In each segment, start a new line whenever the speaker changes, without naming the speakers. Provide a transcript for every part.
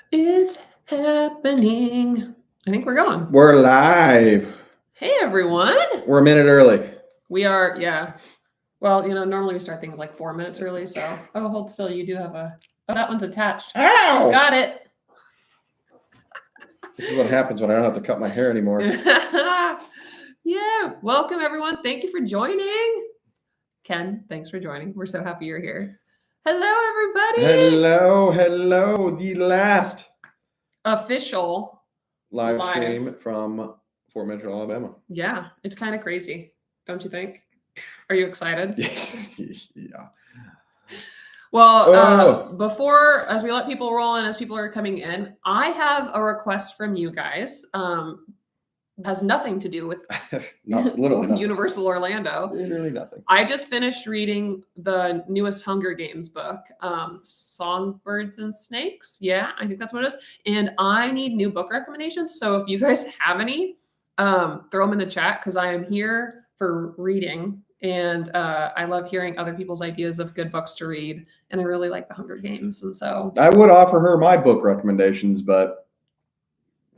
It's happening. I think we're going.
We're live.
Hey, everyone.
We're a minute early.
We are, yeah. Well, normally we start things like 4 minutes early, so. Oh, hold still. You do have a. Oh, that one's attached.
Ow!
Got it.
This is what happens when I don't have to cut my hair anymore.
Yeah. Welcome, everyone. Thank you for joining. Ken, thanks for joining. We're so happy you're here. Hello, everybody.
Hello. The last
Official
live stream from Fort Mitchell, Alabama.
Yeah, it's kind of crazy, don't you think? Are you excited?
Yeah.
Well, before, as we let people roll in, as people are coming in, I have a request from you guys. Has nothing to do with
literally
Universal Orlando.
Literally nothing.
I just finished reading the newest Hunger Games book, Songbirds and Snakes. Yeah, I think that's what it is. And I need new book recommendations. So if you guys have any, throw them in the chat because I am here for reading. And I love hearing other people's ideas of good books to read. And I really like the Hunger Games. And so
I would offer her my book recommendations, but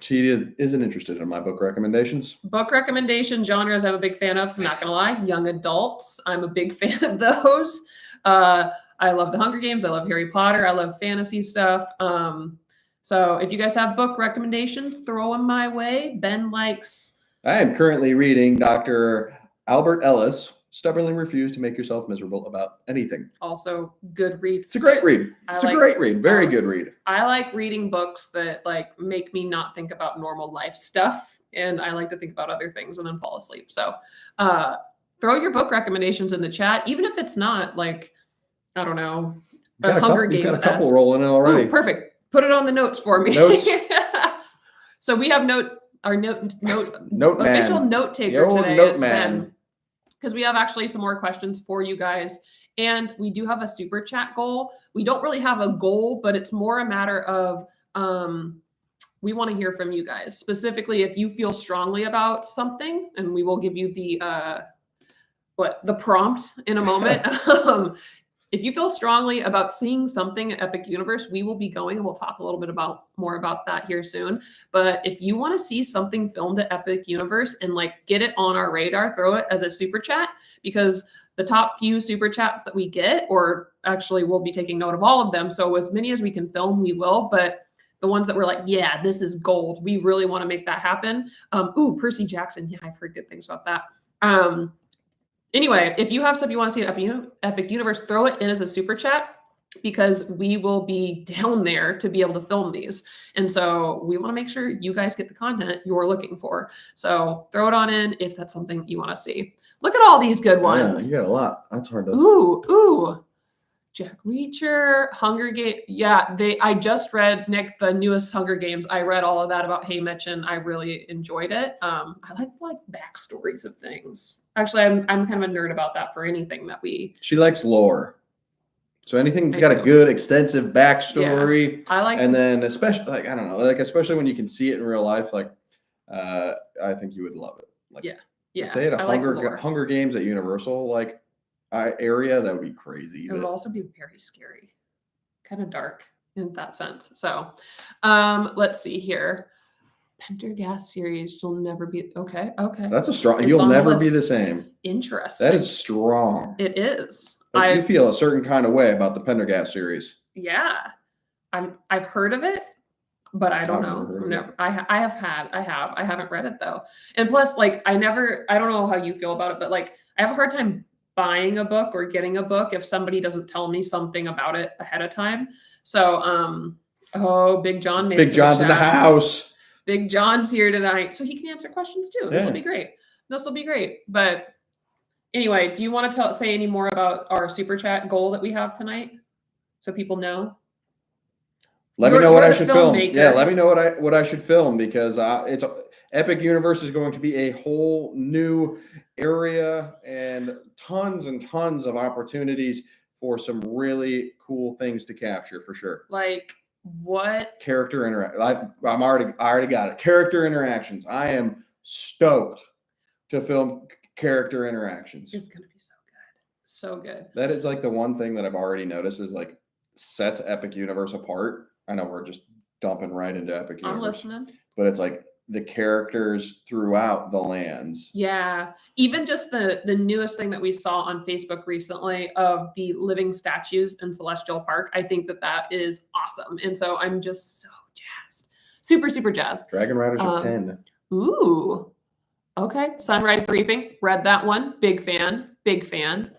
she isn't interested in my book recommendations.
Book recommendation genres I'm a big fan of. I'm not gonna lie, young adults. I'm a big fan of those. I love the Hunger Games. I love Harry Potter. I love fantasy stuff. So if you guys have book recommendations, throw them my way. Ben likes.
I am currently reading Dr. Albert Ellis. Stubbornly refuse to make yourself miserable about anything.
Also, good read.
It's a great read. It's a great read. Very good read.
I like reading books that make me not think about normal life stuff, and I like to think about other things and then fall asleep. So, throw your book recommendations in the chat, even if it's not I don't know, Hunger Games.
Got a couple rolling in already.
Ooh, perfect. Put it on the notes for me.
Notes.
So we have our note official
man.
note taker today is Ben. Because we have actually some more questions for you guys. And we do have a super chat goal. We don't really have a goal, but it's more a matter of we want to hear from you guys. Specifically, if you feel strongly about something, and we will give you the prompt in a moment. If you feel strongly about seeing something at Epic Universe, we will be going. We'll talk a little bit more about that here soon. But if you want to see something filmed at Epic Universe and get it on our radar, throw it as a super chat, because the top few super chats that we get, or actually we'll be taking note of all of them. So as many as we can film, we will. But the ones that we're like, yeah, this is gold. We really want to make that happen. Percy Jackson. Yeah, I've heard good things about that. Anyway, if you have stuff you want to see at Epic Universe, throw it in as a super chat, because we will be down there to be able to film these. And so we want to make sure you guys get the content you're looking for. So throw it on in if that's something you want to see. Look at all these good ones.
Yeah, you got a lot. That's hard to.
Ooh. Jack Reacher, Hunger Games. Yeah, I just read, Nick, the newest Hunger Games. I read all of that about Haymitch, and I really enjoyed it. I like backstories of things. Actually, I'm kind of a nerd about that for anything that we.
She likes lore, so anything that's got a good extensive backstory.
Yeah, I like.
And then especially I don't know, especially when you can see it in real life, I think you would love it.
Yeah.
If they had a Hunger Games at Universal area, that would be crazy.
It would also be very scary, kind of dark in that sense. So let's see here. Pendergast series, you'll never be okay. That's
a strong. You'll never be the same.
Interesting.
That is strong.
It is.
You feel a certain kind of way about the Pendergast series.
Yeah, I've heard of it, but I don't know. Never. I haven't read it though. And plus, I don't know how you feel about it, but I have a hard time buying a book or getting a book if somebody doesn't tell me something about it ahead of time. So, Big John made
Big John's in the house.
Big John's here tonight, so he can answer questions too. This will be great. But anyway, do you want to say any more about our super chat goal that we have tonight, so people know?
Let me know what I should film. Yeah, let me know what I should film, because it's Epic Universe is going to be a whole new area and tons of opportunities for some really cool things to capture, for sure.
What
character interaction? I already got it. Character interactions. I am stoked to film character interactions.
It's gonna be so good.
That is the one thing that I've already noticed is sets Epic Universe apart. I know we're just dumping right into Epic Universe.
I'm listening.
But it's like the characters throughout the lands.
Yeah. Even just the newest thing that we saw on Facebook recently of the living statues in Celestial Park. I think that is awesome. And so I'm just so jazzed. Super, super jazzed.
Dragon Riders of Penn.
Ooh. Okay. Sunrise the Reaping. Read that one. Big fan. Big fan.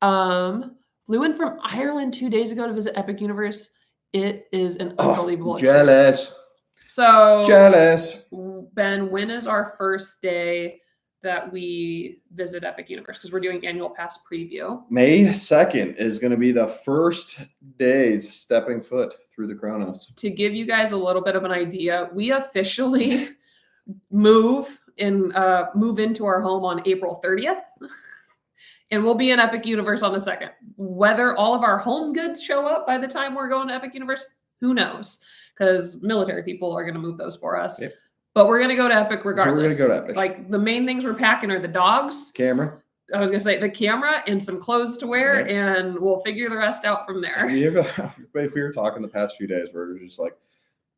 Flew in from Ireland 2 days ago to visit Epic Universe. It is an unbelievable
jealous.
Experience. So
jealous.
Ben, when is our first day that we visit Epic Universe? Because we're doing annual pass preview.
May 2nd is going to be the first days stepping foot through the Chronos.
To give you guys a little bit of an idea, we officially move into our home on April 30th. And we'll be in Epic Universe on the 2nd. Whether all of our home goods show up by the time we're going to Epic Universe, who knows? Because military people are going to move those for us. Yep. But we're going to go to Epic regardless.
We're going to go to Epic.
Like the main things we're packing are the dogs.
Camera.
I was going to say the camera and some clothes to wear, and we'll figure the rest out from there.
We were talking the past few days where it was just like,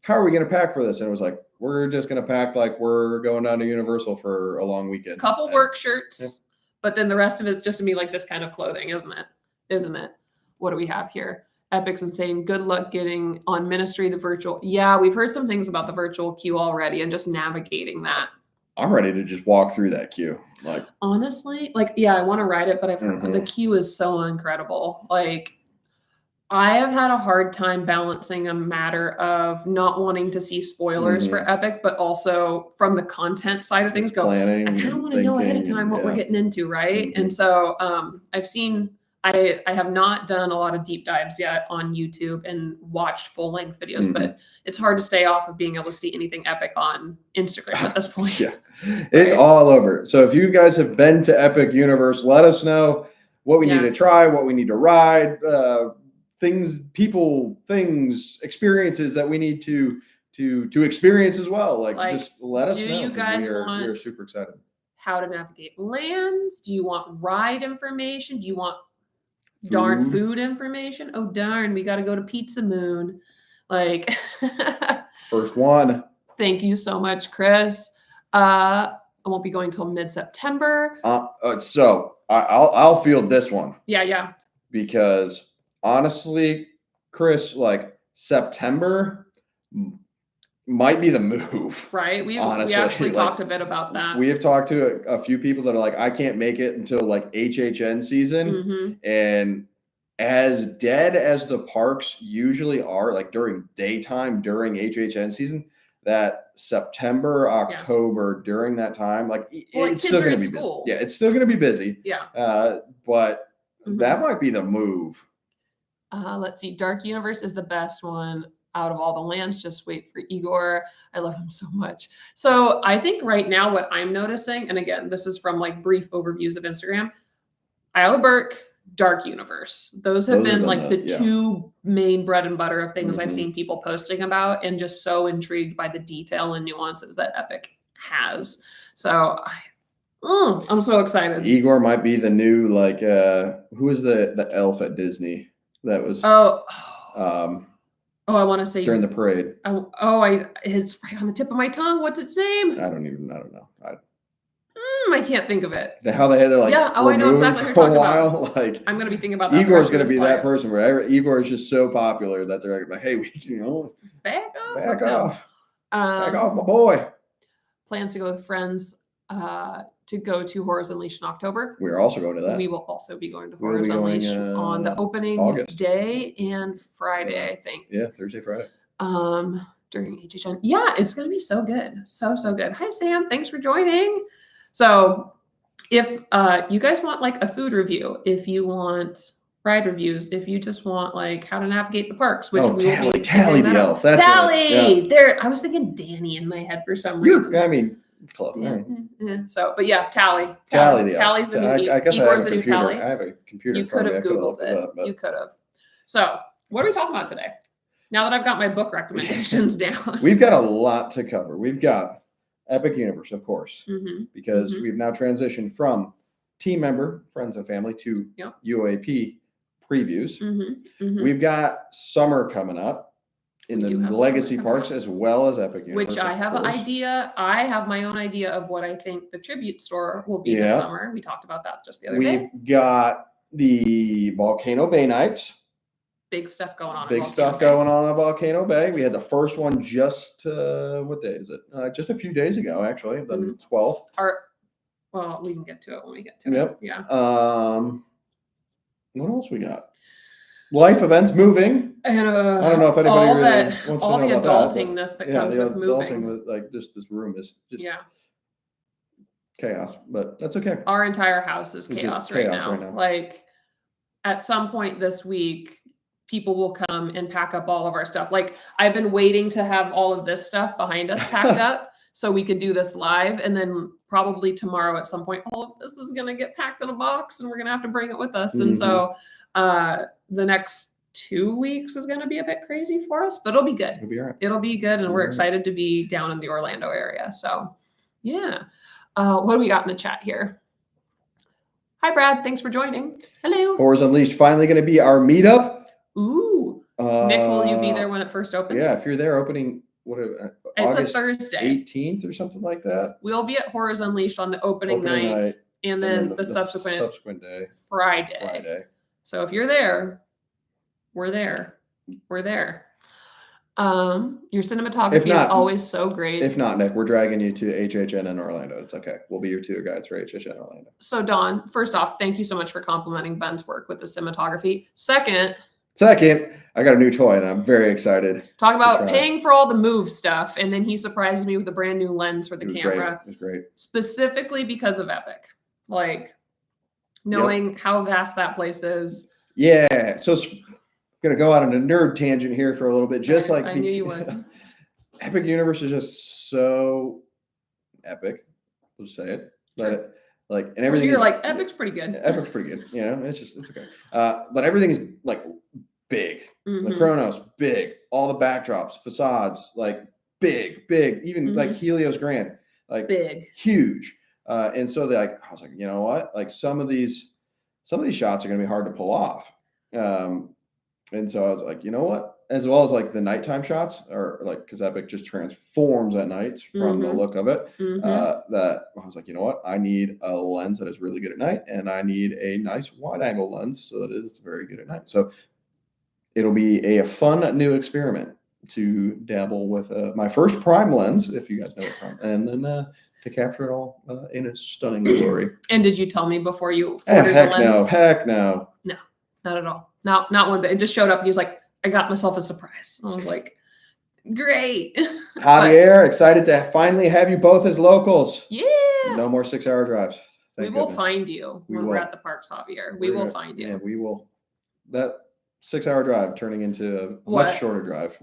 how are we going to pack for this? And it was like, we're just going to pack like we're going down to Universal for a long weekend.
Couple work shirts, but then the rest of it's just to be like this kind of clothing, isn't it? What do we have here? Epic's insane. Good luck getting on Ministry, the virtual. Yeah, we've heard some things about the virtual queue already and just navigating that.
I'm ready to just walk through that queue. Like
honestly, like, yeah, I want to ride it, but I've heard the queue is so incredible. Like I have had a hard time balancing a matter of not wanting to see spoilers for Epic, but also from the content side of things
planning,
I kind of want to know ahead of time what we're getting into. Right. And so I have not done a lot of deep dives yet on YouTube and watched full length videos, but it's hard to stay off of being able to see anything Epic on Instagram at this point.
Yeah, it's all over. So if you guys have been to Epic Universe, let us know what we need to try, what we need to ride, things, experiences that we need to experience as well. Like just let us know.
Do you guys
we
want
are super excited.
How to navigate lands? Do you want ride information? Do you want darn food information? Oh darn, we got to go to Pizza Moon. Like
first one.
Thank you so much, Chris. I won't be going till mid-September.
So I'll field this one.
Yeah.
Because honestly, Chris, like September might be the move.
Right. We actually talked a bit about that.
We have talked to a few people that are like, I can't make it until like HHN season. And as dead as the parks usually are, like during daytime, during HHN season, that September, October, during that time, like it's still going to be busy. Yeah, it's still going to be busy.
Yeah.
But that might be the move.
Let's see. Dark Universe is the best one out of all the lands. Just wait for Igor. I love him so much. So I think right now what I'm noticing, and again, this is from like brief overviews of Instagram, Isle of Burke, Dark Universe. Those have been like the two main bread and butter of things I've seen people posting about, and just so intrigued by the detail and nuances that Epic has. So I'm so excited.
Igor might be the new, like, who is the elf at Disney that was
I want to say
during the parade.
It's right on the tip of my tongue. What's its name?
I don't know.
I can't think of it.
How they had their like
I know exactly what you're talking about.
Like
I'm gonna be thinking about that.
Igor's gonna be that person where Igor is just so popular that they're like, hey,
back
off, my boy.
Plans to go with friends to go to Horrors Unleashed in October.
We're also going to that.
We will also be going to Horrors Unleashed on the opening day and Friday, I think.
Yeah, Thursday, Friday.
During HHN. Yeah, it's going to be so good. So good. Hi, Sam. Thanks for joining. So if you guys want like a food review, if you want ride reviews, if you just want like how to navigate the parks, which we will be
Tally the elf. That's
Tally. There, I was thinking Danny in my head for some reason.
I mean, club.
Yeah. So, but yeah, Tally.
Tally's
the new.
I guess
Igor's
the
new Tally.
I have a computer.
You could have Googled it. You could have. So, what are we talking about today? Now that I've got my book recommendations down,
we've got a lot to cover. We've got Epic Universe, of course, because we've now transitioned from team member, friends and family to UAP previews. We've got summer coming up. in the legacy parks as well as Epic Universe.
Which I have an idea. I have my own idea of what I think the tribute store will be this summer. We talked about that just the other day.
We've got the Volcano Bay nights.
Big stuff going on.
Big stuff going on at Volcano Bay. We had the first one just what day is it? Just a few days ago, actually, the 12th.
Well, we can get to it when we get to it. Yeah.
What else we got? Life events moving.
And
I don't know if anybody really wants to know
all the
about
adultingness that comes with moving.
With, like, just this room is just chaos, but that's okay.
Our entire house is chaos right now. Like, at some point this week, people will come and pack up all of our stuff. Like, I've been waiting to have all of this stuff behind us packed up so we could do this live. And then probably tomorrow at some point, all of this is going to get packed in a box and we're going to have to bring it with us. And so the next 2 weeks is going to be a bit crazy for us, but it'll be good.
It'll be all right.
It'll be good. And we're excited to be down in the Orlando area. So yeah. What do we got in the chat here? Hi, Brad. Thanks for joining. Hello.
Horrors Unleashed finally going to be our meetup.
Ooh. Nick, will you be there when it first opens?
Yeah, if you're there opening,
it's August a Thursday.
18th or something like that.
We'll be at Horrors Unleashed on the opening night and then the subsequent
day.
Friday. So if you're there, we're there. We're there. Your cinematography is always so great.
If not, Nick, we're dragging you to HHN in Orlando. It's okay. We'll be your tour guides for HHN Orlando.
So Dawn, first off, thank you so much for complimenting Ben's work with the cinematography. Second,
I got a new toy and I'm very excited.
Talk about paying for all the move stuff. And then he surprises me with a brand new lens for the camera.
It was great.
Specifically because of Epic. Like, knowing how vast that place is.
Yeah. So it's going to go out on a nerd tangent here for a little bit. Just like
I knew you would.
Epic Universe is just so epic. We'll just say it. Let it. Like, and everything.
You're like, Epic's pretty good.
Epic's pretty good. You know, it's okay. But everything is like big. The Chronos, big. All the backdrops, facades, like big. Even like Helios Grand, like
big,
huge. And so I was like, you know what? Like some of these shots are going to be hard to pull off. And so I was like, you know what? As well as like the nighttime shots are like, because Epic just transforms at night from the look of it. That I was like, you know what? I need a lens that is really good at night, and I need a nice wide angle lens so that it is very good at night. So it'll be a fun new experiment to dabble with my first prime lens, if you guys know what prime, and then to capture it all in its stunning glory.
And did you tell me before you ordered the lens?
Heck no.
No, not at all. Not one bit. It just showed up and he was like, I got myself a surprise. I was like, great.
Javier, excited to finally have you both as locals.
Yeah.
No more 6-hour drives.
We will find you when we're at the parks, Javier. We will find you.
Yeah, we will. That 6-hour drive turning into a much shorter drive.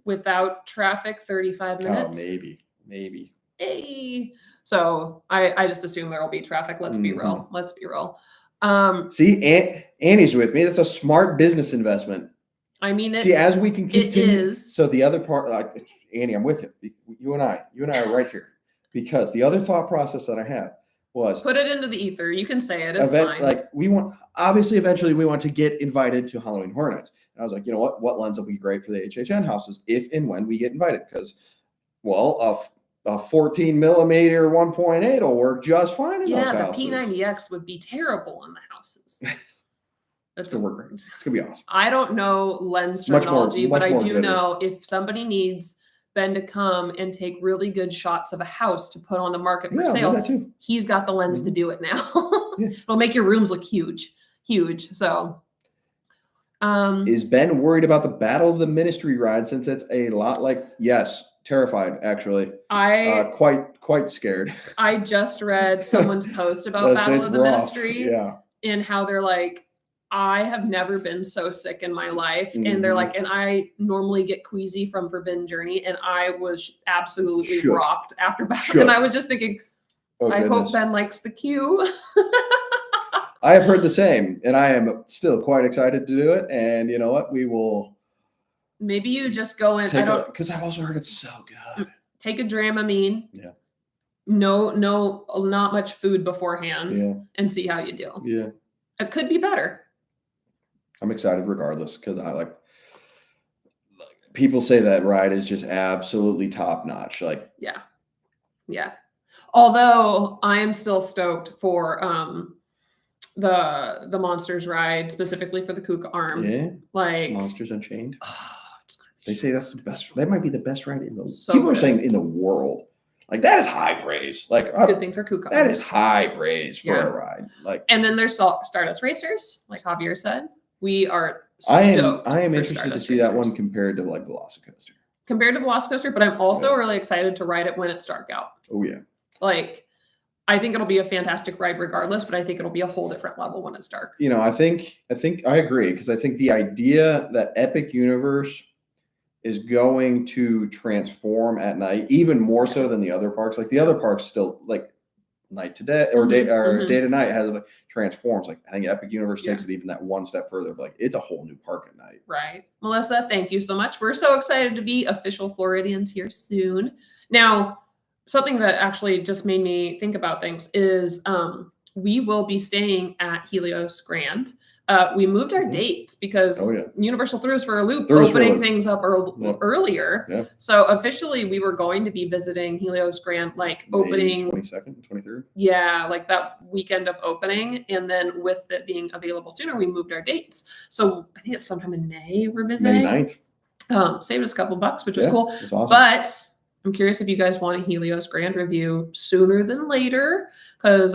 Without traffic, 35 minutes.
Oh, maybe.
Hey. So I just assume there will be traffic. Let's be real. Let's be real.
See, Annie's with me. That's a smart business investment.
I mean,
see, as we can continue.
It is.
So the other part, like Annie, I'm with you. You and I are right here, because the other thought process that I have was
put it into the ether. You can say it. It's fine.
Like eventually we want to get invited to Halloween Horror Nights. And I was like, you know what lens will be great for the HHN houses if and when we get invited? Because, well, a 14 millimeter 1.8 will work just fine in those houses.
Yeah, the P90X would be terrible in the houses.
It's gonna work great. It's gonna be awesome.
I don't know lens terminology, but I do know if somebody needs Ben to come and take really good shots of a house to put on the market for sale, he's got the lens to do it now. It'll make your rooms look huge. So
is Ben worried about the Battle of the Ministry ride, since it's a lot like terrified, actually. Quite scared.
I just read someone's post about Battle of the Ministry and how they're like, I have never been so sick in my life. And they're like, and I normally get queasy from Forbidden Journey, and I was absolutely rocked after Battle. And I was just thinking, I hope Ben likes the queue.
I have heard the same, and I am still quite excited to do it. And you know what? We will.
Maybe you just go in.
Because I've also heard it's so good.
Take a Dramamine.
Yeah.
No, not much food beforehand, and see how you do.
Yeah.
It could be better.
I'm excited regardless, because I like people say that ride is just absolutely top notch. Like,
yeah. Although I am still stoked for the Monsters ride, specifically for the Kuka arm.
Yeah,
like
Monsters Unchained.
Oh,
they say that's the best. That might be the best ride in the.
So
people
good.
are saying in the world. Like, that is high praise. Like,
good thing for Kuka.
That is high praise for a ride. Like,
and then there's Stardust Racers, like Javier said. We are stoked.
I am interested to see that one compared to like Velocicoaster.
Compared to Velocicoaster, but I'm also really excited to ride it when it's dark out.
Oh yeah.
Like, I think it'll be a fantastic ride regardless, but I think it'll be a whole different level when it's dark.
You know, I think I agree, because I think the idea that Epic Universe is going to transform at night, even more so than the other parks. Like, the other parks still like night to day or day to night has like transforms. Like, I think Epic Universe takes it even that one step further. But like, it's a whole new park at night.
Right. Melissa, thank you so much. We're so excited to be official Floridians here soon. Now, something that actually just made me think about things is we will be staying at Helios Grand. We moved our dates because Universal threw us for a loop, opening things up earlier.
Yeah.
So officially, we were going to be visiting Helios Grand, like opening
22nd, 23rd.
Yeah, like that weekend of opening, and then with it being available sooner, we moved our dates. So I think it's sometime in May we're visiting.
May 9th.
Saved us a couple bucks, which was cool.
That's awesome.
But I'm curious if you guys want a Helios Grand review sooner than later, because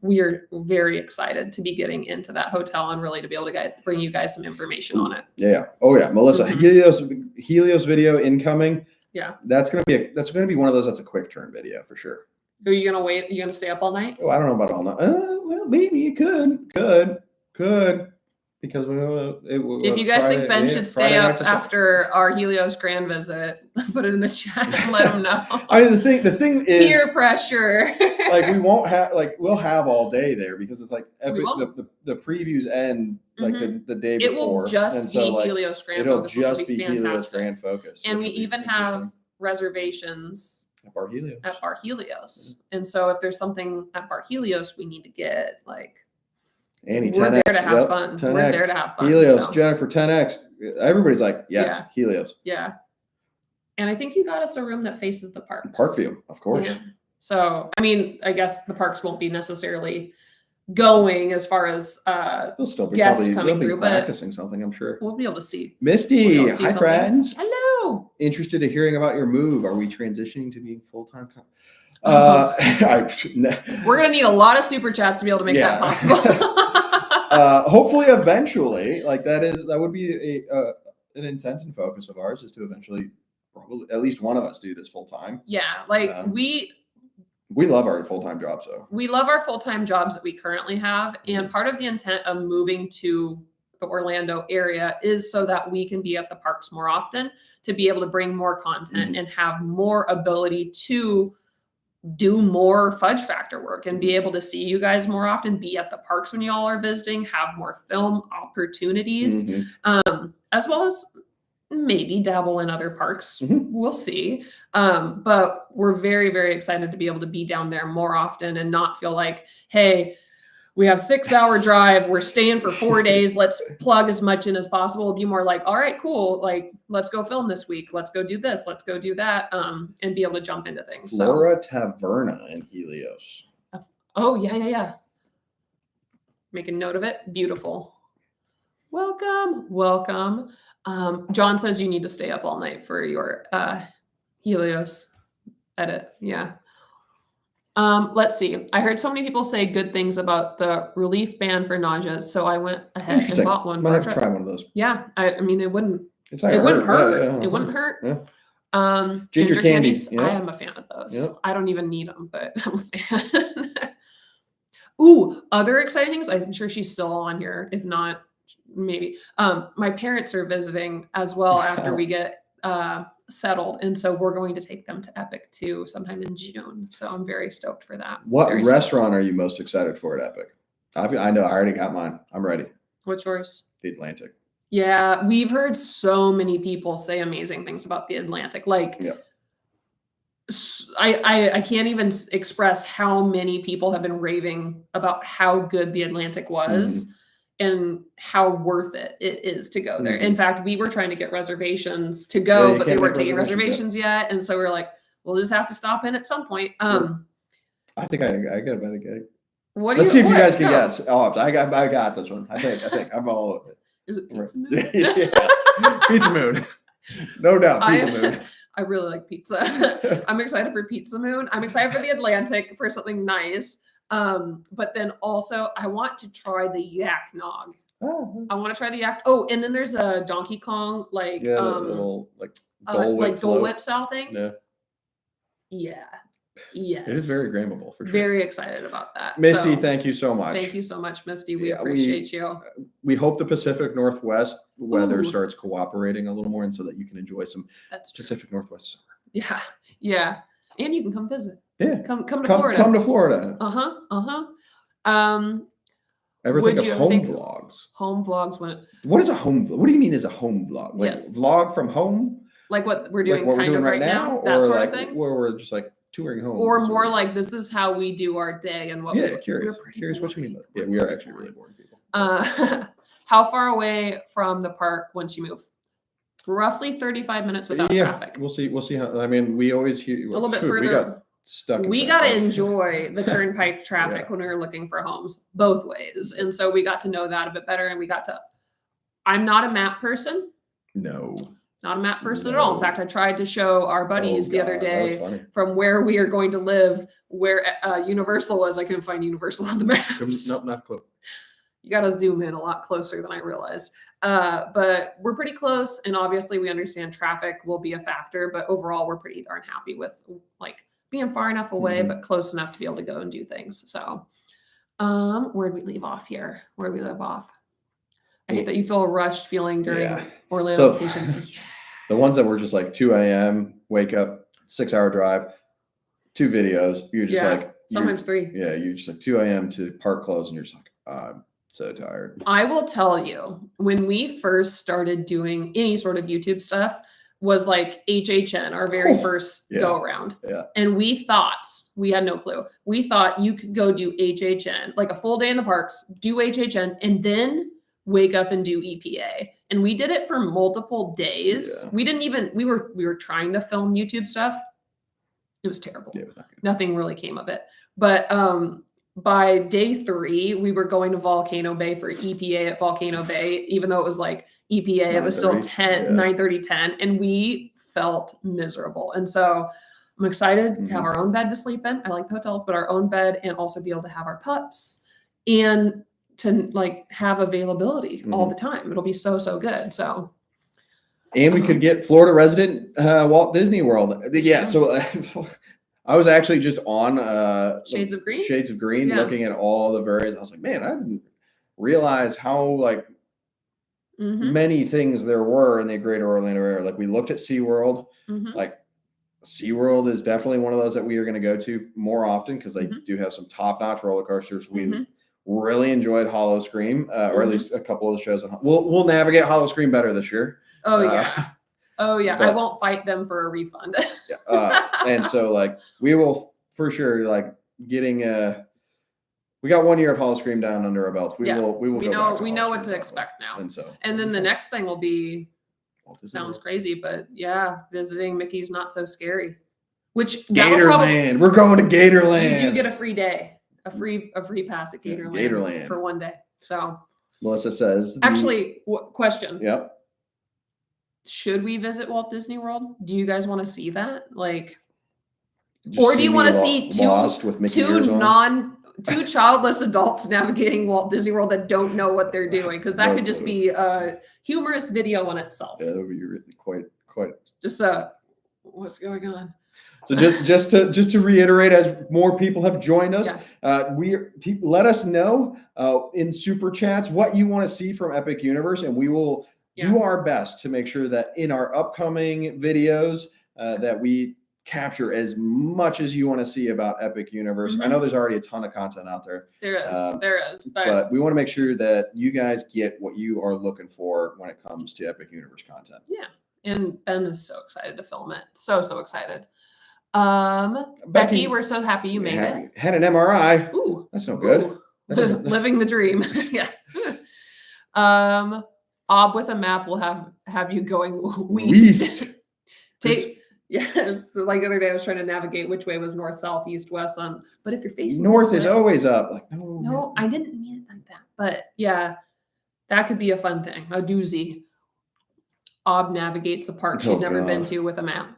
we are very excited to be getting into that hotel and really to be able to bring you guys some information on it.
Yeah. Oh yeah, Melissa, Helios video incoming.
Yeah.
That's gonna be one of those. That's a quick turn video for sure.
Are you gonna wait? Are you gonna stay up all night?
Oh, I don't know about all night. Well, maybe you could. Because
if you guys think Ben should stay up after our Helios Grand visit, put it in the chat and let them know.
I mean, the thing is
peer pressure.
Like, we'll have all day there, because it's like the previews end like the day before.
It will just be Helios Grand focus. It'll just be
Helios Grand focus.
And we even have reservations
at Bar Helios.
And so if there's something at Bar Helios we need to get, like,
Annie,
we're there to have fun.
10X.
We're there to have fun.
Helios, so. Jennifer, 10X. Everybody's like, yes, Helios.
Yeah. And I think you got us a room that faces the parks.
Parkview, of course. Yeah.
So, I mean, I guess the parks won't be necessarily going as far as
they'll still be
guests coming through,
practicing something, I'm sure.
We'll be able to see.
Misty, hi friends.
Hello.
Interested in hearing about your move. Are we transitioning to being full-time? We're
gonna need a lot of super chats to be able to make that possible.
Hopefully, eventually, like that would be an intent and focus of ours, is to eventually, probably at least one of us, do this full time.
Yeah, like we
love our full-time jobs, though.
We love our full-time jobs that we currently have, and part of the intent of moving to the Orlando area is so that we can be at the parks more often, to be able to bring more content and have more ability to do more FudgeFactor work and be able to see you guys more often, be at the parks when y'all are visiting, have more film opportunities, as well as maybe dabble in other parks. We'll see. But we're very, very excited to be able to be down there more often and not feel like, hey, we have 6-hour drive, we're staying for 4 days, let's plug as much in as possible. It'll be more like, all right, cool, like, let's go film this week, let's go do this, let's go do that, and be able to jump into things.
Flora Taverna in Helios.
Oh, yeah. Make a note of it. Beautiful. Welcome. John says you need to stay up all night for your Helios edit. Yeah. Let's see. I heard so many people say good things about the relief band for nausea, so I went ahead and bought one.
Might have to try one of those.
Yeah, I mean, it wouldn't hurt.
Yeah.
It wouldn't hurt.
Yeah.
Ginger candies. Yeah. I am a fan of those. Yep. I don't even need them, but I'm a fan. Ooh, other exciting things. I'm sure she's still on here. If not, maybe. My parents are visiting as well after we get settled, and so we're going to take them to Epic too sometime in June. So I'm very stoked for that.
What restaurant are you most excited for at Epic? I know, I already got mine. I'm ready.
What's yours?
The Atlantic.
Yeah, we've heard so many people say amazing things about the Atlantic. Like, I can't even express how many people have been raving about how good the Atlantic was. and how worth it is to go there. In fact, we were trying to get reservations to
Yeah,
go,
you
but they
can't
weren't
make
taking
reservations
reservations yet. And so we were like, we'll just have to stop in at some point.
I think I got about it.
What do
Let's
you,
see if you
what?
guys can
No.
guess. Oh, I got this one. I think I'm all over it.
Is it Pizza Moon?
Yeah. Pizza Moon. No doubt, Pizza Moon.
I really like pizza. I'm excited for Pizza Moon. I'm excited for the Atlantic for something nice. But then also I want to try the Yak Nog.
Oh.
I want to try the Yak. Oh, and then there's a Donkey Kong like
little like Dole Whip
Dole Whip style thing.
Yeah.
Yeah. Yes.
It is very grammable for sure.
Very excited about that.
Misty, thank you so much.
Thank you so much, Misty. We appreciate you.
We hope the Pacific Northwest weather starts cooperating a little more, and so that you can enjoy some Pacific Northwest summer.
Yeah. Yeah. And you can come visit.
Yeah.
Come to Florida.
Come to Florida. Ever think of home vlogs?
Home vlogs
what is a home vlog? What do you mean is a home vlog? Like vlog from home?
Like what we're doing
like what
kind
we're doing
of right now? That sort of thing?
Where we're just like touring home.
Or more like this is how we do our day and what
curious what you mean by that. Yeah, we are actually really boring people.
How far away from the park once you move? Roughly 35 minutes without traffic.
We'll see how. I mean, we always hear
a little bit further.
We got stuck.
We got to enjoy the turnpike traffic when we were looking for homes both ways, and so we got to know that a bit better. And we got to. I'm not a map person.
No.
Not a map person at all. In fact, I tried to show our buddies the other day from where we are going to live, where Universal was. I couldn't find Universal on the map.
Nope, not close.
You got to zoom in a lot closer than I realized. But we're pretty close. And obviously we understand traffic will be a factor, but overall we're pretty darn happy with like being far enough away, but close enough to be able to go and do things. So where'd we leave off here? Where'd we leave off? I hate that you feel a rushed feeling during Orlando vacation.
The ones that were just like 2 a.m., wake up, 6-hour drive, 2 videos. You're just like
sometimes 3.
Yeah, you're just like 2 a.m. to park close, and you're just like, I'm so tired.
I will tell you, when we first started doing any sort of YouTube stuff, was like HHN, our very first go around.
Yeah.
And we thought, we had no clue. We thought you could go do HHN, like a full day in the parks, do HHN, and then wake up and do EPA. And we did it for multiple days. We didn't even, we were trying to film YouTube stuff. It was terrible.
Yeah, it was not good.
Nothing really came of it. But by day 3, we were going to Volcano Bay for EPA at Volcano Bay, even though it was like EPA, it was still 9:30, 10, and we felt miserable. And so I'm excited to have our own bed to sleep in. I like the hotels, but our own bed, and also be able to have our pups and to like have availability all the time. It'll be so good. So,
and we could get Florida resident Walt Disney World. Yeah. So I was actually just on
Shades of Green
looking at all the various. I was like, man, I didn't realize how like many things there were in the greater Orlando area. Like we looked at SeaWorld. Like SeaWorld is definitely one of those that we are going to go to more often because they do have some top-notch roller coasters. We really enjoyed Hollow Scream, or at least a couple of the shows. We'll navigate Hollow Scream better this year.
Oh yeah. But I won't fight them for a refund.
And so like we will for sure like getting we got 1 year of Hollow Scream down under our belts. We know
what to expect now. And then the next thing will be sounds crazy, but visiting Mickey's Not So Scary. Which
Gatorland. We're going to Gatorland.
You do get a free day. A free pass at Gatorland for 1 day. So
Melissa says
actually question.
Yep.
Should we visit Walt Disney World? Do you guys want to see that? Like, or do you want to see two childless adults navigating Walt Disney World that don't know what they're doing? Because that could just be a humorous video on itself.
Yeah, that would be really quite.
Just what's going on?
So just to reiterate, as more people have joined us, let us know in super chats what you want to see from Epic Universe, and we will do our best to make sure that in our upcoming videos that we capture as much as you want to see about Epic Universe. I know there's already a ton of content out there.
There is,
but we want to make sure that you guys get what you are looking for when it comes to Epic Universe content.
Yeah, and Ben is so excited to film it. So excited. Becky, we're so happy you made it.
Had an MRI.
Ooh,
that's no good.
Living the dream. Yeah. Ob with a map will have you going west. Yes, like the other day I was trying to navigate which way was north, south, east, west on. But if you're facing
north is always up. Like
no, I didn't mean it like that. But yeah, that could be a fun thing, a doozy. Ob navigates a park she's never been to with a map.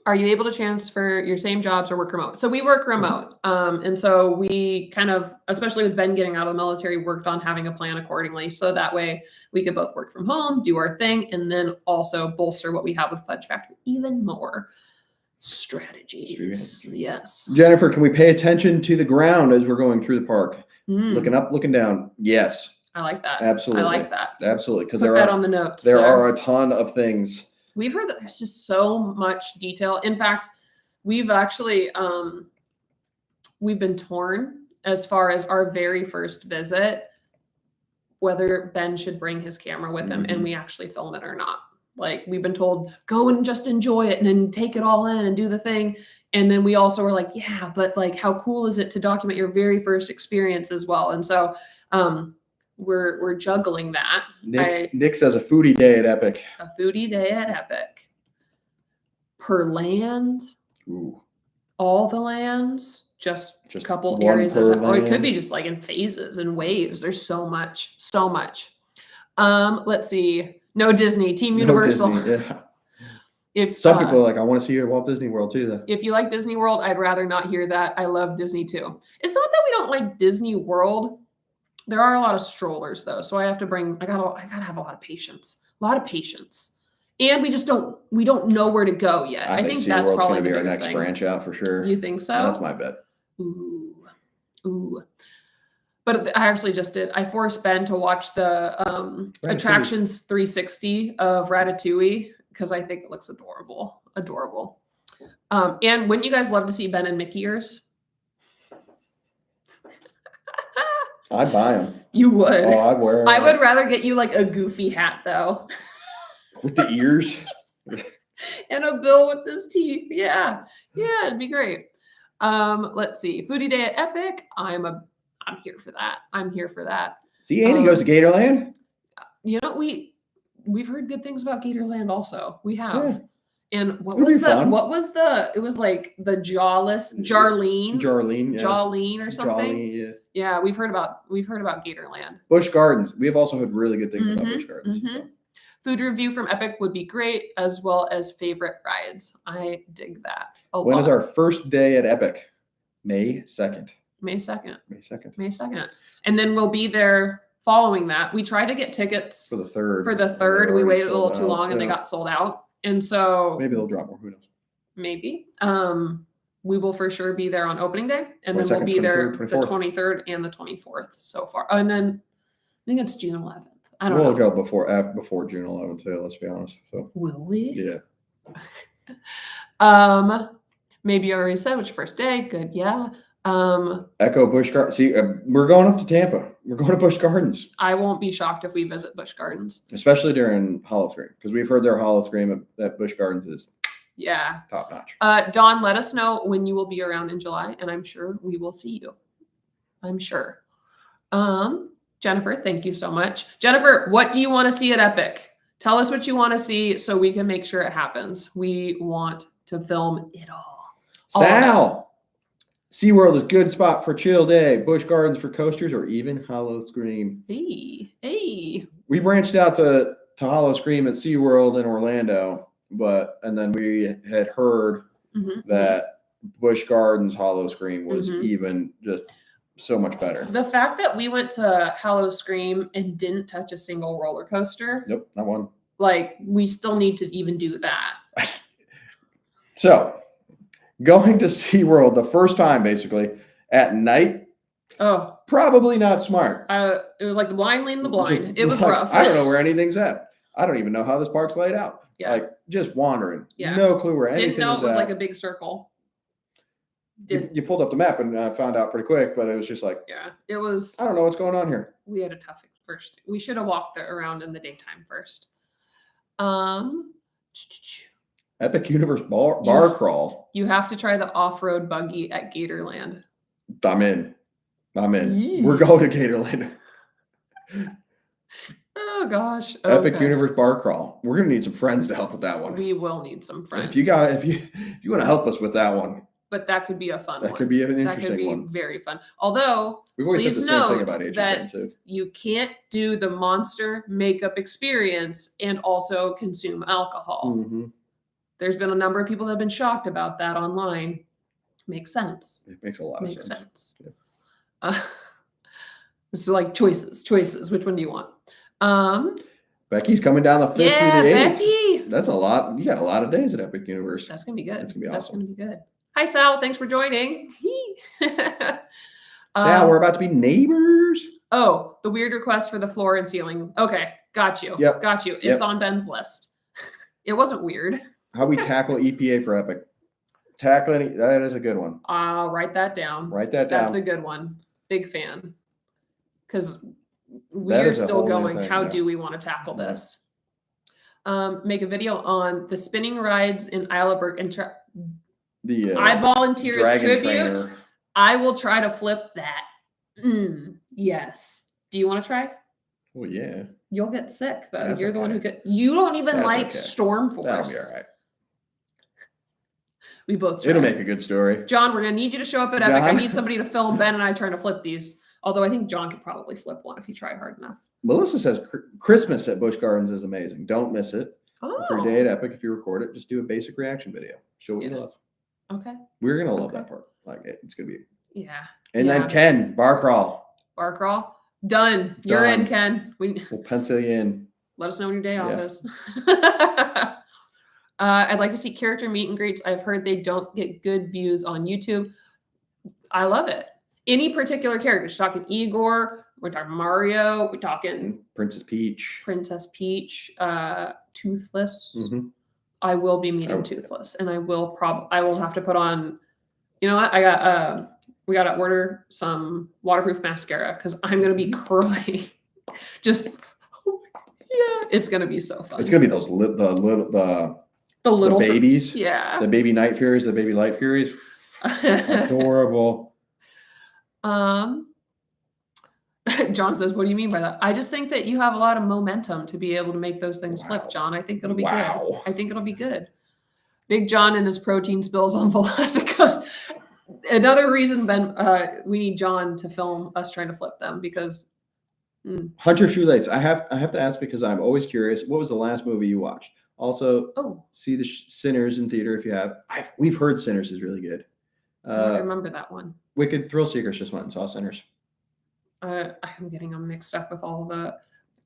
Are you able to transfer your same jobs or work remote? So we work remote. And so we kind of, especially with Ben getting out of the military, worked on having a plan accordingly. So that way we could both work from home, do our thing, and then also bolster what we have with FudgeFactor even more. Strategies. Yes.
Jennifer, can we pay attention to the ground as we're going through the park? Looking up, looking down. Yes.
I like that.
Absolutely.
I like that.
Absolutely. Because
put that on the notes.
There are a ton of things.
We've heard that there's just so much detail. In fact, we've actually we've been torn as far as our very first visit, whether Ben should bring his camera with him and we actually film it or not. Like we've been told, go and just enjoy it and then take it all in and do the thing. And then we also were like, yeah, but like how cool is it to document your very first experience as well? And so we're juggling that.
Nick says a foodie day at Epic.
A foodie day at Epic. Per land.
Ooh.
All the lands. Just a couple areas of it. Or it could be just like in phases and waves. There's so much. So much. Let's see. No Disney. Team Universal.
No Disney, yeah.
If
some people are like, I want to see you at Walt Disney World too, though.
If you like Disney World, I'd rather not hear that. I love Disney too. It's not that we don't like Disney World. There are a lot of strollers though, so I have to bring. I gotta have a lot of patience. And we don't know where to go yet. I think that's probably
going to be our next branch out for sure.
You think so?
That's my bet.
Ooh. But I actually just did. I forced Ben to watch the Attractions 360 of Ratatouille because I think it looks adorable. And wouldn't you guys love to see Ben and Mickey ears?
I'd buy them.
You would.
Oh, I'd wear them.
I would rather get you like a goofy hat though.
With the ears?
And a bill with his teeth. Yeah, it'd be great. Let's see. Foodie day at Epic. I'm here for that.
See, Andy goes to Gatorland.
You know, we've heard good things about Gatorland also. We have. Yeah. And what was it was like the Jarleen, yeah. Jarleen or something.
Jarleen,
yeah, we've heard about Gatorland.
Busch Gardens. We have also heard really good things about Busch Gardens. So.
Food review from Epic would be great, as well as favorite rides. I dig that a lot.
When is our first day at Epic? May 2nd.
May 2nd. And then we'll be there following that. We tried to get tickets
for the 3rd.
We waited a little too long and they got sold out. And so
maybe they'll drop more. Who knows?
Maybe. We will for sure be there on opening day. And then we'll be there the 23rd and the 24th so far. Oh, and then I think it's June 11th. I don't know.
We'll go before June 11th too, let's be honest. So
will we?
Yeah.
Maybe you already said what's your first day. Good, yeah.
Echo Busch Gardens. See, we're going up to Tampa. We're going to Busch Gardens.
I won't be shocked if we visit Busch Gardens,
especially during Howl-O-Scream, because we've heard their Howl-O-Scream at Busch Gardens is top notch.
Dawn, let us know when you will be around in July, and I'm sure we will see you. I'm sure. Jennifer, thank you so much. Jennifer, what do you want to see at Epic? Tell us what you want to see so we can make sure it happens. We want to film it all.
Sal, SeaWorld is a good spot for chill day. Busch Gardens for coasters or even Howl-O-Scream.
Hey.
We branched out to Howl-O-Scream at SeaWorld in Orlando, and then we had heard that Busch Gardens Howl-O-Scream was even just so much better.
The fact that we went to Howl-O-Scream and didn't touch a single roller coaster.
Nope, not one.
Like, we still need to even do that.
So, going to SeaWorld the first time, basically, at night.
Oh.
Probably not smart.
It was like the blind leading the blind. It was rough.
I don't know where anything's at. I don't even know how this park's laid out.
Yeah.
Like, just wandering.
Yeah.
No clue where anything is at.
Didn't know it was like a big circle.
You pulled up the map and found out pretty quick, but it was just like,
it was.
I don't know what's going on here.
We had a tough first. We should have walked around in the daytime first.
Epic Universe bar crawl.
You have to try the off-road buggy at Gatorland.
I'm in. We're going to Gatorland.
gosh.
Epic Universe bar crawl. We're gonna need some friends to help with that one.
We will need some friends.
If you want to help us with that one.
But that could be a fun one.
That could be an interesting one.
Very fun. Although
we've always said the same thing about
that too. You can't do the monster makeup experience and also consume alcohol. Mm-hmm. There's been a number of people that have been shocked about that online. Makes sense.
It makes a lot of sense.
Yeah. It's like choices. Which one do you want?
Becky's coming down the 5th through the 8th.
Becky.
That's a lot. You got a lot of days at Epic Universe.
That's gonna be good.
That's gonna be awesome.
That's gonna be good. Hi, Sal. Thanks for joining.
Sal, we're about to be neighbors.
Oh, the weird request for the floor and ceiling. Okay, got you.
Yep.
Got you. It's on Ben's list. It wasn't weird.
How we tackle EPA for Epic. Tackling, that is a good one.
I'll write that down. That's a good one. Big fan. Because we're still going, how do we want to tackle this? Make a video on the spinning rides in Isle of Berg and I volunteer as tribute. Trainer. I will try to flip that. Yes. Do you want to try?
Well, yeah.
You'll get sick though. You're the one who you don't even like Storm Force.
That'll be all right.
We both try.
It'll make a good story.
John, we're gonna need you to show up at Epic. I need somebody to film Ben and I trying to flip these. Although I think John could probably flip one if he tried hard enough.
Melissa says Christmas at Busch Gardens is amazing. Don't miss it.
Oh.
For your day at Epic, if you record it, just do a basic reaction video. Show what you love.
Okay.
We're gonna love that part. Like it's gonna be.
Yeah.
And then Ken, bar crawl.
Bar crawl. Done. You're in, Ken.
We'll pencil you in.
Let us know when your day off is. I'd like to see character meet and greets. I've heard they don't get good views on YouTube. I love it. Any particular characters? We're talking Igor. We're talking Mario. We're talking
Princess Peach.
Toothless. Mm-hmm. I will be meeting Toothless, and I will have to put on. You know what? We got to order some waterproof mascara because I'm gonna be crying. Just it's gonna be so fun.
It's gonna be those the little babies.
Yeah.
The baby Night Furies, the baby Light Furies. Adorable.
John says, what do you mean by that? I just think that you have a lot of momentum to be able to make those things flip, John. I think it'll be good. I think it'll be good. Big John and his protein spills on Velocicos. Another reason, Ben, we need John to film us trying to flip them because
Hunter Shoelace. I have to ask because I'm always curious. What was the last movie you watched? Also, see the Sinners in theater if you have. We've heard Sinners is really good.
I remember that one.
Wicked Thrill Seekers just went and saw Sinners.
I'm getting them mixed up with all of that.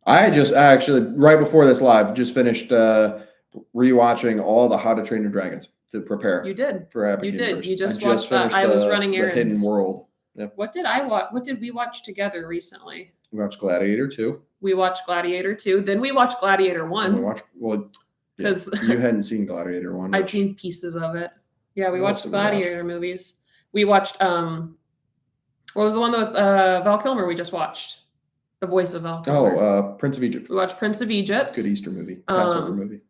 I actually right before this live just finished rewatching all the How to Train Your Dragons to prepare.
You did
for Epic
You
Universe.
Did. You just watched that. I was running errands.
The Hidden World. Yep.
What did I watch? What did we watch together recently?
We watched Gladiator 2.
We watched Gladiator 2. Then we watched Gladiator 1.
Because you hadn't seen Gladiator 1.
I'd seen pieces of it. Yeah, we watched Gladiator movies. We watched what was the one with Val Kilmer we just watched? The voice of Val Kilmer.
Prince of Egypt.
We watched Prince of Egypt.
Good Easter movie. Passover movie.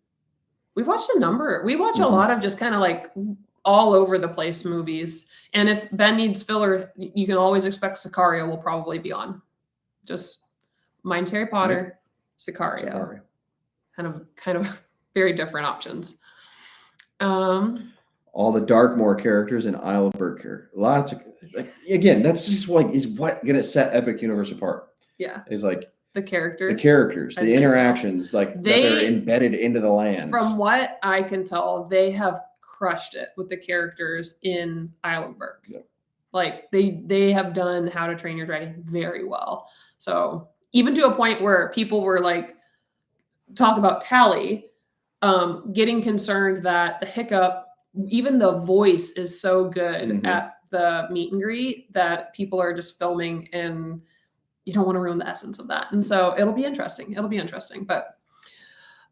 We watched a number. We watch a lot of just kind of like all over the place movies. And if Ben needs filler, you can always expect Sicario will probably be on. Just mine's Harry Potter, Sicario. Kind of very different options.
All the Darkmoor characters and Isle of Berg characters. Lots of again, that's just is what gonna set Epic Universe apart.
Yeah.
Is like
the characters,
the interactions, like they're embedded into the lands.
From what I can tell, they have crushed it with the characters in Isle of Berg.
Yep.
Like they have done How to Train Your Dragon very well. So even to a point where people were like, talk about Tally, getting concerned that the hiccup, even the voice is so good at the meet and greet that people are just filming and you don't want to ruin the essence of that. And so it'll be interesting. But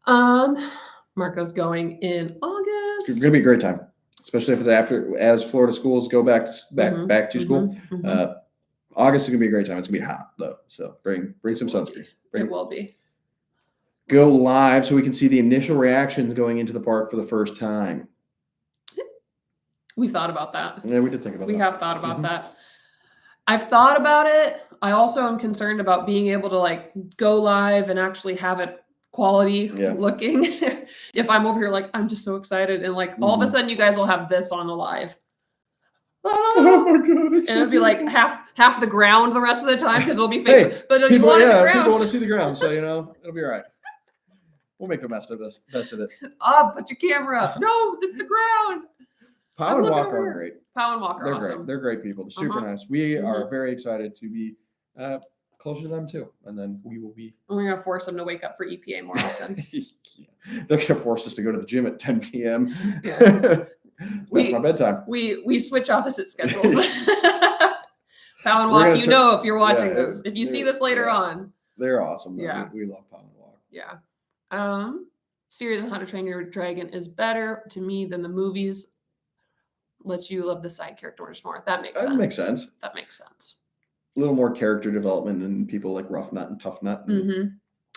Marco's going in August.
It's going to be a great time, especially if it's as Florida schools go back to school. August is going to be a great time. It's going to be hot though. So bring some sunscreen.
It will be.
Go live so we can see the initial reactions going into the park for the first time.
We thought about that.
Yeah, we did think about that.
We have thought about that. I've thought about it. I also am concerned about being able to like go live and actually have it quality looking. If I'm over here like I'm just so excited and like all of a sudden you guys will have this on the live.
Oh my god!
And it'll be like half the ground the rest of the time because it'll be fake.
Hey,
but you wanted the ground.
People want to see the ground, so it'll be all right. We'll make the best of it.
Put your camera up. No, it's the ground.
Pow and Walk are great.
Pow and Walk are awesome.
Great. They're great people. They're super nice. We are very excited to be closer to them too, and then we will be.
We're gonna force them to wake up for EPA more often.
They're gonna force us to go to the gym at 10 p.m. Yeah. That's my bedtime.
We switch opposite schedules. Pow and Walk, if you're watching this, if you see this later on,
they're awesome.
Yeah,
we love Pow and Walk.
Yeah. Series on How to Train Your Dragon is better to me than the movies. Lets you love the side characters more. That makes sense. That makes sense.
A little more character development and people like Rough Nut and Tough Nut.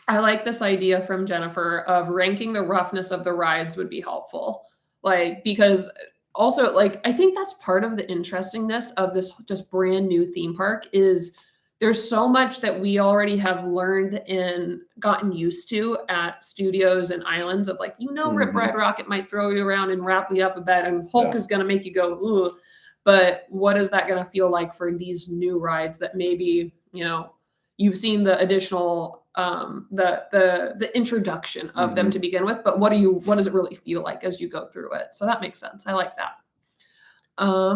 I like this idea from Jennifer of ranking the roughness of the rides would be helpful. Like, because also like, I think that's part of the interestingness of this just brand new theme park is there's so much that we already have learned and gotten used to at studios and islands of like, Rip Ride Rockit might throw you around and wrap you up a bed and Hulk is going to make you go, ooh. But what is that going to feel like for these new rides that maybe, you've seen the additional, the introduction of them to begin with, but what does it really feel like as you go through it? So that makes sense. I like that.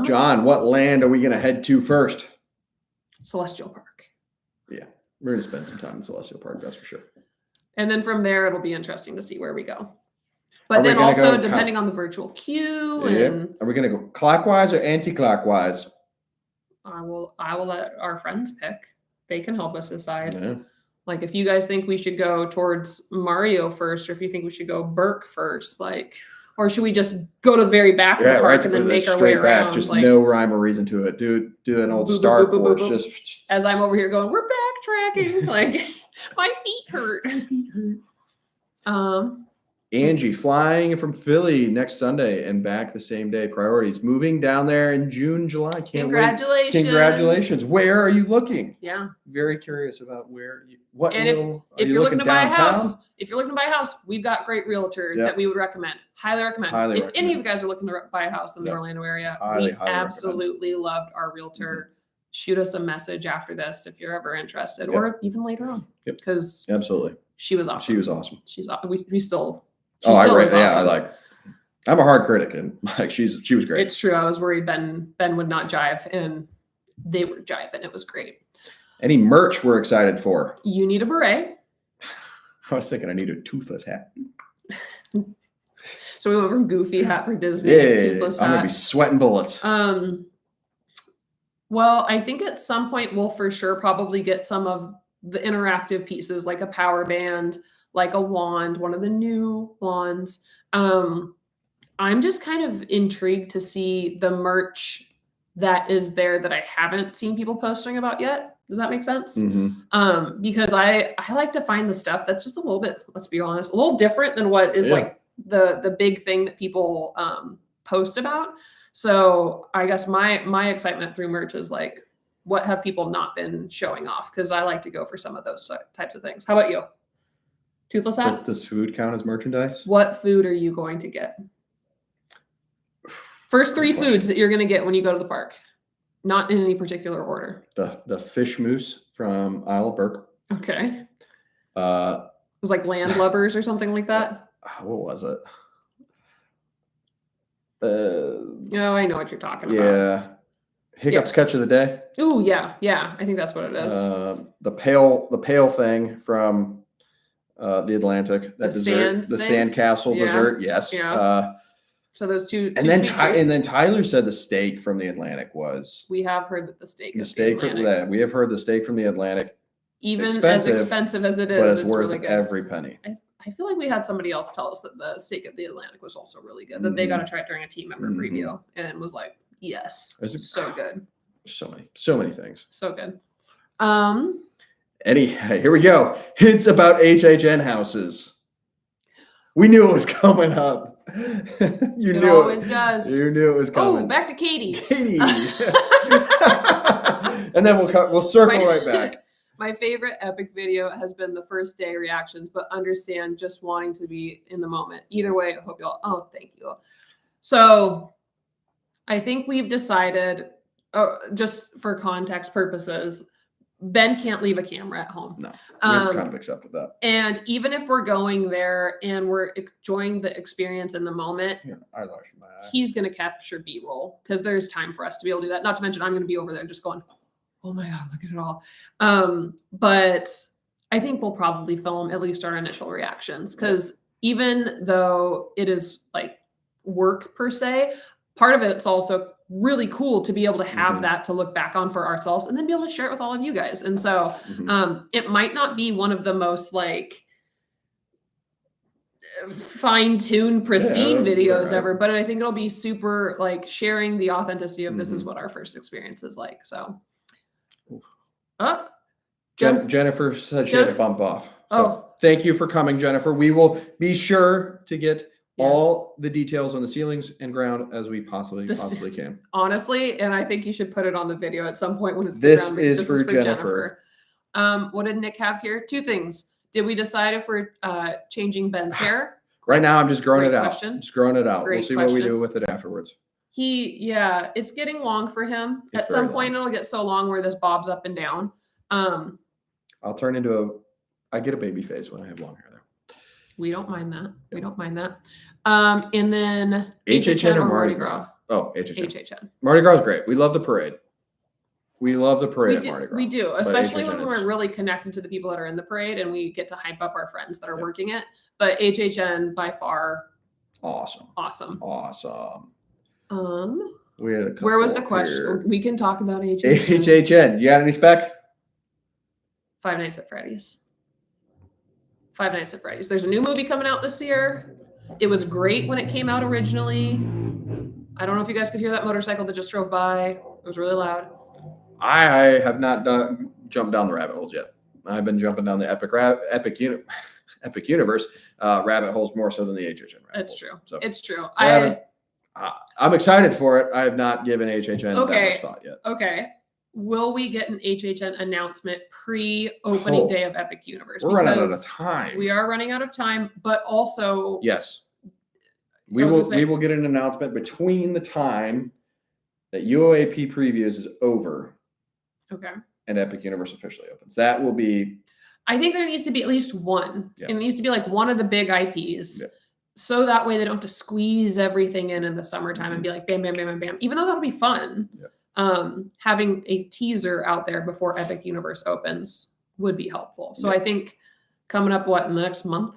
John, what land are we going to head to first?
Celestial Park.
Yeah, we're going to spend some time in Celestial Park, that's for sure.
And then from there, it'll be interesting to see where we go. But then also, depending on the virtual queue. And
are we going to go clockwise or anti-clockwise?
I will let our friends pick. They can help us decide.
Yeah.
Like if you guys think we should go towards Mario first, or if you think we should go Burke first, or should we just go to the very back of the park and then make our way around?
Just no rhyme or reason to it. Do an old Star Wars. Just
as I'm over here going, we're backtracking. Like my feet hurt.
Angie flying from Philly next Sunday and back the same day. Priorities moving down there in June, July.
Congratulations!
Congratulations! Where are you looking?
Yeah,
very curious about where.
If you're looking to buy a house, we've got great realtors that we would recommend. Highly recommend. If any of you guys are looking to buy a house in the Orlando area, we absolutely loved our realtor. Shoot us a message after this if you're ever interested, or even later on. Because
absolutely,
she was awesome. We still.
I'm a hard critic, and she was great.
It's true. I was worried Ben would not jive, and they were jiving. It was great.
Any merch we're excited for?
You need a beret.
I was thinking I need a toothless hat.
So we went from goofy hat for Disney to toothless hat.
I'm gonna be sweating bullets.
Well, I think at some point we'll for sure probably get some of the interactive pieces, like a power band, like a wand, one of the new wands. I'm just kind of intrigued to see the merch that is there that I haven't seen people posting about yet. Does that make sense? Because I like to find the stuff that's just a little bit, let's be honest, a little different than what is like the big thing that people post about. So I guess my excitement through merch is like, what have people not been showing off? Because I like to go for some of those types of things. How about you? Toothless hat?
Does food count as merchandise?
What food are you going to get? First three foods that you're going to get when you go to the park. Not in any particular order.
The fish mousse from Isle of Burke.
Okay. It was like landlubbers or something like that.
What was it?
Oh, I know what you're talking about.
Yeah. Hiccups catch of the day.
Ooh, yeah. I think that's what it is.
The pale thing from the Atlantic. That dessert, the sandcastle dessert. Yes.
Yeah. So those two.
And then Tyler said the steak from the Atlantic was.
We have heard that the steak.
We have heard the steak from the Atlantic.
Even as expensive as it is,
but it's worth
really good.
Every penny.
I feel like we had somebody else tell us that the steak at the Atlantic was also really good. That they got to try it during a team member preview and was like, yes, so good.
So many things.
So good.
Here we go. Hints about HHN houses. We knew it was coming up.
It always does.
You knew it was coming.
Oh, back to Katie.
Katie. And then we'll circle right back.
My favorite Epic video has been the first day reactions, but understand just wanting to be in the moment. Either way, I hope y'all, oh, thank you. So I think we've decided, just for context purposes, Ben can't leave a camera at home.
No, we've kind of accepted that.
And even if we're going there and we're enjoying the experience in the moment, he's going to capture B-roll because there's time for us to be able to do that. Not to mention, I'm going to be over there just going, oh my God, look at it all. But I think we'll probably film at least our initial reactions because even though it is like work per se, part of it's also really cool to be able to have that to look back on for ourselves and then be able to share it with all of you guys. And so it might not be one of the most like fine-tuned, pristine videos ever, but I think it'll be super like sharing the authenticity of this is what our first experience is like. So
Jennifer said she had to bump off. So thank you for coming, Jennifer. We will be sure to get all the details on the ceilings and ground as we possibly can.
Honestly, and I think you should put it on the video at some point when it's
this is for Jennifer.
What did Nick have here? 2 things. Did we decide if we're changing Ben's hair?
Right now, I'm just growing it out.
Question.
Just growing it out.
Great
we'll see
question.
what we do with it afterwards.
It's getting long for him. At some point, it'll get so long where this bobs up and down.
I'll turn into I get a baby face when I have long hair there.
We don't mind that. We don't mind that. And then
HHN or Mardi Gras? Oh, HHN.
HHN.
Mardi Gras is great. We love the parade. We love the parade at Mardi Gras.
We do, especially when we're really connected to the people that are in the parade and we get to hype up our friends that are working it. But HHN by far.
Awesome. We had a couple.
Where was the question? Here. We can talk about HHN.
HHN. You got any spec?
Five Nights at Freddy's. Five Nights at Freddy's. There's a new movie coming out this year. It was great when it came out originally. I don't know if you guys could hear that motorcycle that just drove by. It was really loud.
I have not jumped down the rabbit holes yet. I've been jumping down the Epic Universe rabbit holes more so than the HHN rabbit holes.
It's true.
So,
it's true.
I'm excited for it. I have not given HHN that much thought yet.
Okay. Will we get an HHN announcement pre-opening day of Epic Universe?
We're running out of time.
We are running out of time, but also
yes, we will get an announcement between the time that UOAP previews is over.
Okay.
And Epic Universe officially opens. That will be.
I think there needs to be at least one. Yeah. It needs to be like one of the big IPs. Yeah. So that way they don't have to squeeze everything in the summertime and be like bam, bam, bam, bam, bam. Even though that'll be fun. Yeah. Having a teaser out there before Epic Universe opens would be helpful. So I think coming up, in the next month,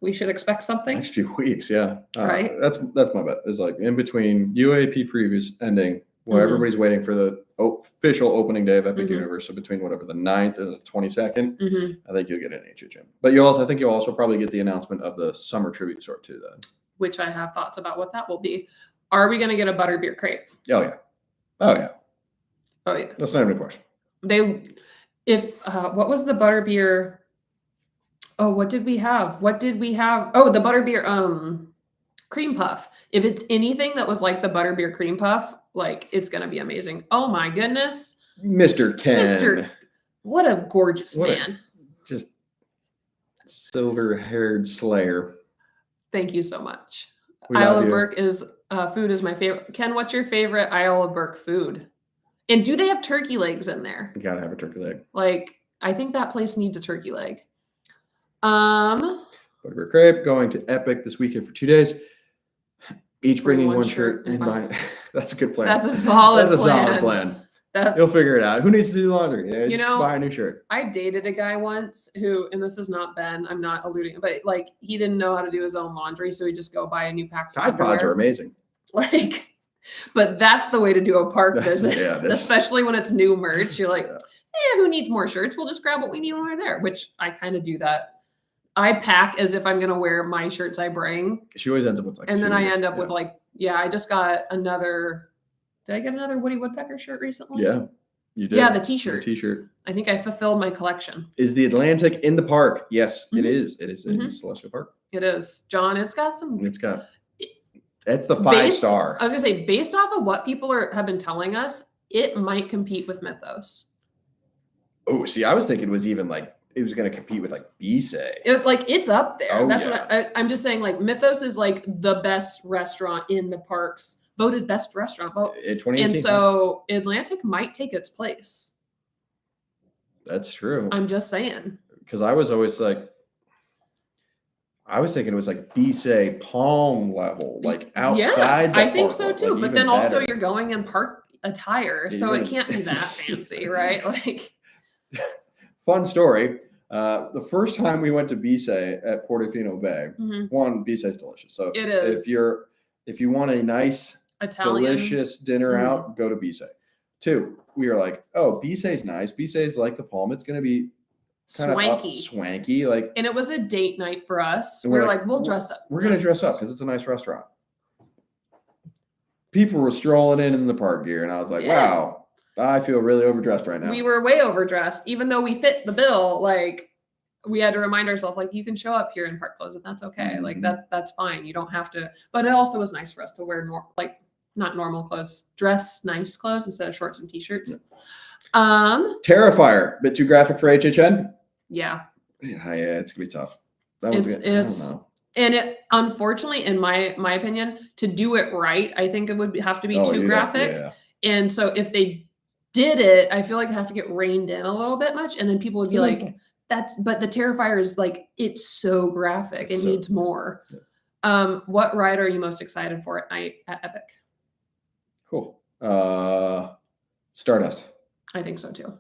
we should expect something.
Next few weeks, yeah.
Right.
That's my bet. Is like in between UAP previews ending, where everybody's waiting for the official opening day of Epic Universe. So between whatever the 9th and the 22nd, I think you'll get an HHN. But I think you'll also probably get the announcement of the summer tribute sort too. Then,
which I have thoughts about what that will be. Are we going to get a butterbeer crate?
Oh yeah. Oh yeah.
Oh yeah.
That's not even a question.
What was the butterbeer? Oh, what did we have? Oh, the butterbeer cream puff. If it's anything that was like the butterbeer cream puff, like it's gonna be amazing. Oh my goodness.
Mr. Ken.
What a gorgeous man.
Just silver-haired slayer.
Thank you so much. Isle of Burke is food is my favorite. Ken, what's your favorite Isle of Burke food? And do they have turkey legs in there?
You gotta have a turkey leg.
Like, I think that place needs a turkey leg.
Butterbeer crepe going to Epic this weekend for 2 days. Each bringing one shirt and buying. That's a good plan.
That's a solid plan.
That's a solid plan. You'll figure it out. Who needs to do laundry? Yeah, just buy a new shirt.
I dated a guy once who, and this is not Ben, I'm not alluding, but like he didn't know how to do his own laundry, so he'd just go buy a new pack.
Tide Pods are amazing.
Like, but that's the way to do a park visit, especially when it's new merch. You're like, who needs more shirts? We'll just grab what we need when we're there, which I kind of do that. I pack as if I'm going to wear my shirts I bring.
She always ends up with like,
and then I end up with like, I just got another. Did I get another Woody Woodpecker shirt recently?
Yeah, you did.
Yeah, the t-shirt.
The t-shirt.
I think I fulfilled my collection.
Is the Atlantic in the park? Yes, it is. It is in Celestial Park.
It is. John, it's got some.
That's the 5-star.
I was going to say, based off of what people have been telling us, it might compete with Mythos.
Oh, see, I was thinking it was even like it was going to compete with like Bisay.
It's up there.
Oh,
That's
yeah.
what I'm just saying. Like Mythos is like the best restaurant in the parks, voted best restaurant.
In 2018.
And so Atlantic might take its place.
That's true.
I'm just saying.
Because I was always like, I was thinking it was like Bisay Palm level, like outside.
I think so too.
Like
but then also you're going in park attire, so it can't be that fancy, right? Like,
fun story. The first time we went to Bisay at Portofino Bay, one, Bisay is delicious. So
it is.
If you want a nice
Italian
delicious dinner out, go to Bisay. Two, we are like, oh, Bisay's nice. Bisay's like the Palm. It's going to be kind of swanky, like.
And it was a date night for us. We're like, we'll dress up.
We're gonna dress up because it's a nice restaurant. People were strolling in the park gear, and I was like, wow, I feel really overdressed right now.
We were way overdressed, even though we fit the bill. Like, we had to remind ourselves, like, you can show up here in park clothes, and that's okay. Like that's fine. You don't have to. But it also was nice for us to wear not normal clothes, dress nice clothes instead of shorts and t-shirts.
Terrifier, bit too graphic for HHN.
Yeah,
it's gonna be tough.
I don't know. And it, unfortunately, in my opinion, to do it right, I think it would have to be too graphic. And so if they did it, I feel like it'd have to get reined in a little bit much, and then people would be like, but the Terrifier is like, it's so graphic, it needs more. What ride are you most excited for at night at Epic?
Cool. Stardust.
I think so too.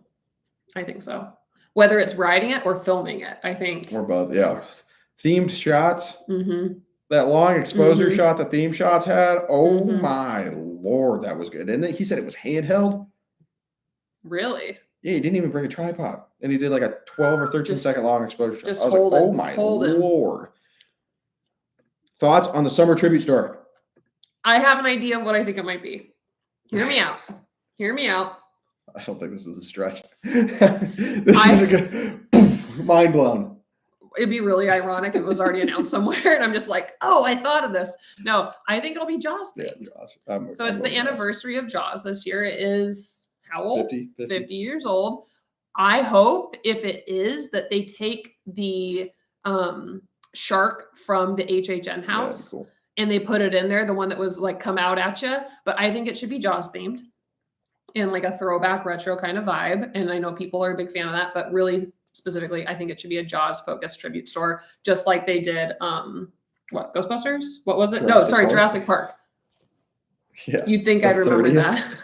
I think so. Whether it's riding it or filming it, I think.
Or both, yeah. Themed shots. That long exposure shot the theme shots had. Oh my Lord, that was good. And then he said it was handheld.
Really?
Yeah, he didn't even bring a tripod. And he did like a 12 or 13-second long exposure shot.
Just
I was like, oh my Lord. Thoughts on the summer tribute store?
I have an idea of what I think it might be. Hear me out. Hear me out.
I don't think this is a stretch. This is a good mind blown.
It'd be really ironic if it was already announced somewhere, and I'm just like, oh, I thought of this. No, I think it'll be Jaws themed. Yeah, Jaws. So it's the anniversary of Jaws this year. It is how old? 50 years old. I hope if it is that they take the shark from the HHN house and they put it in there, the one that was like come out at you. But I think it should be Jaws themed. In like a throwback retro kind of vibe. And I know people are a big fan of that, but really specifically, I think it should be a Jaws focused tribute store, just like they did, Ghostbusters? What was it? Jurassic Park.
Yeah.
You'd think I'd remember that.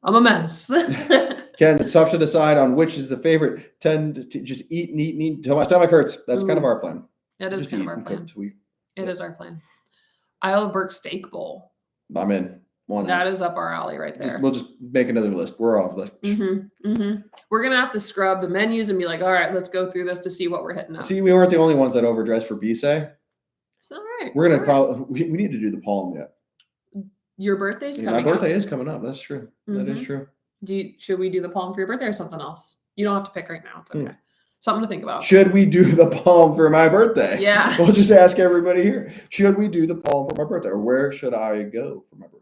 I'm a mess.
Ken, it's tough to decide on which is the favorite. Tend to just eat and eat and eat until my stomach hurts. That's kind of our plan.
That is kind of our plan. It is our plan. Isle of Burke Steak Bowl.
I'm in.
That is up our alley right there.
We'll just make another list. We're off list.
We're gonna have to scrub the menus and be like, all right, let's go through this to see what we're hitting up.
See, we weren't the only ones that overdressed for Bisay.
It's all right.
We're gonna probably we need to do the Palm yet.
Your birthday's coming up.
My birthday is coming up. That's true. That is true.
Should we do the Palm for your birthday or something else? You don't have to pick right now. It's okay. Something to think about.
Should we do the Palm for my birthday?
Yeah.
We'll just ask everybody here. Should we do the Palm for my birthday? Or where should I go for my birthday?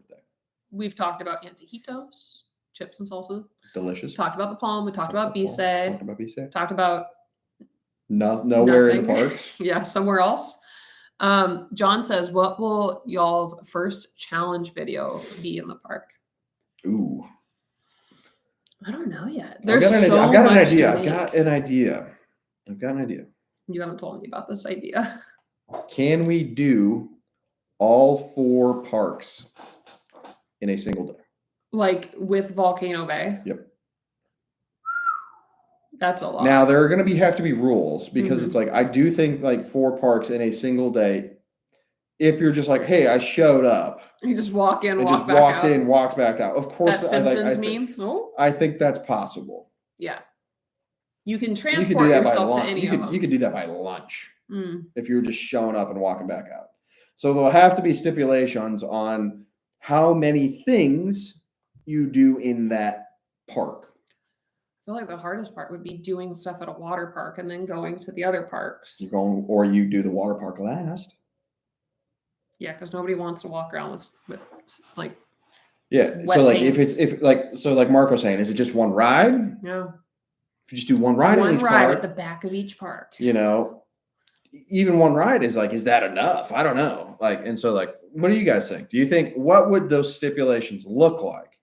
We've talked about antojitos, chips and salsa.
Delicious.
Talked about the Palm. We talked about Bisay. Talked about
nowhere in the parks.
Yeah, somewhere else. John says, what will y'all's first challenge video be in the park?
Ooh.
I don't know yet.
I've got an idea.
You haven't told me about this idea.
Can we do all 4 parks in a single day?
Like with Volcano Bay?
Yep.
That's a lot.
Now there are going to have to be rules because it's like, I do think like 4 parks in a single day. If you're just like, hey, I showed up.
You just walk in, walked
back out. Of course,
that Simpsons meme. Oh.
I think that's possible.
Yeah. You can transport yourself to any of them.
You could do that by lunch if you're just showing up and walking back out. So there'll have to be stipulations on how many things you do in that park.
I feel like the hardest part would be doing stuff at a water park and then going to the other parks.
Or you do the water park last.
Yeah, because nobody wants to walk around with like
Yeah.
wet
So like
paints.
like Marco's saying, is it just one ride?
Yeah.
If you just do one ride in each park,
at the back of each park.
you know, even one ride is like, is that enough? I don't know. Like, and so like, what do you guys think? Do you think, what would those stipulations look like?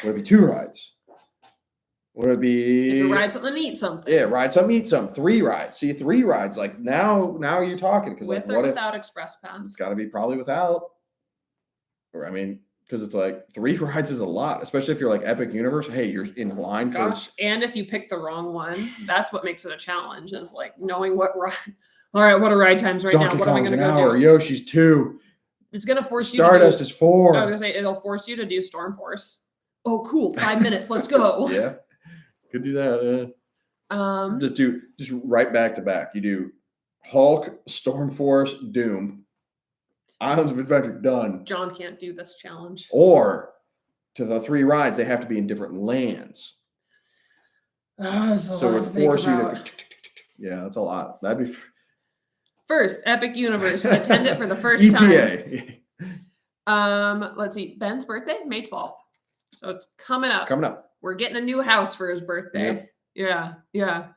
Would it be 2 rides? Would it be
if you ride something, eat something?
Yeah, ride something, eat something. 3 rides. See, 3 rides. Like now you're talking because like
With or without express pass?
It's got to be probably without. Or I mean, because it's like 3 rides is a lot, especially if you're like Epic Universe. Hey, you're in line for.
And if you pick the wrong one, that's what makes it a challenge. Is like knowing what ride. All right, what are ride times right
Donkey
now? What am I
Kong's
going to
an
go
hour,
do?
Yoshi's 2.
It's going to force
Stardust
you.
is 4.
I was going to say it'll force you to do Storm Force. Oh, cool! 5 minutes. Let's go.
Yeah, could do that. Just right back to back. You do Hulk, Storm Force, Doom, Islands of Adventure, done.
John can't do this challenge.
Or to the 3 rides, they have to be in different lands.
So it would force you to.
Yeah, that's a lot. That'd be.
First, Epic Universe. Attend it for the first
EPA.
time. Let's see. Ben's birthday, May 12th. So it's coming up. We're getting a new house for his birthday. Yep. Yeah.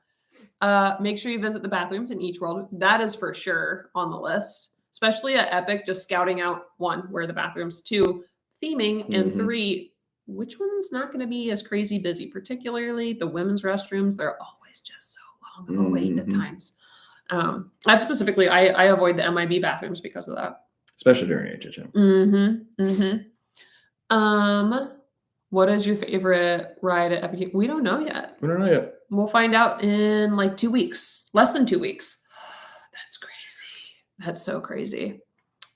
Make sure you visit the bathrooms in each world. That is for sure on the list, especially at Epic, just scouting out 1, where are the bathrooms, 2, theming, and 3, which one's not going to be as crazy busy, particularly the women's restrooms. They're always just so long of a wait at times. I specifically, I avoid the MIB bathrooms because of that.
Especially during HHM.
What is your favorite ride at Epic? We don't know yet. We'll find out in like 2 weeks, less than 2 weeks. That's crazy. That's so crazy.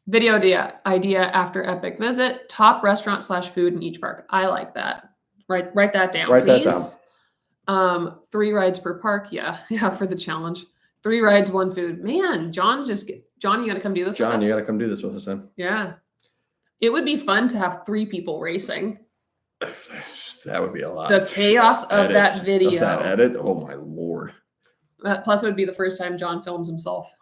Video idea after Epic visit, top restaurant / food in each park. I like that. Write that down, please. 3 rides per park. Yeah, for the challenge. 3 rides, 1 food. Man, John, you got to come do this with us.
You got to come do this with us then.
Yeah. It would be fun to have 3 people racing.
That would be a lot.
The chaos of that video.
Of that edit. Oh my Lord.
Plus, it would be the first time John films himself.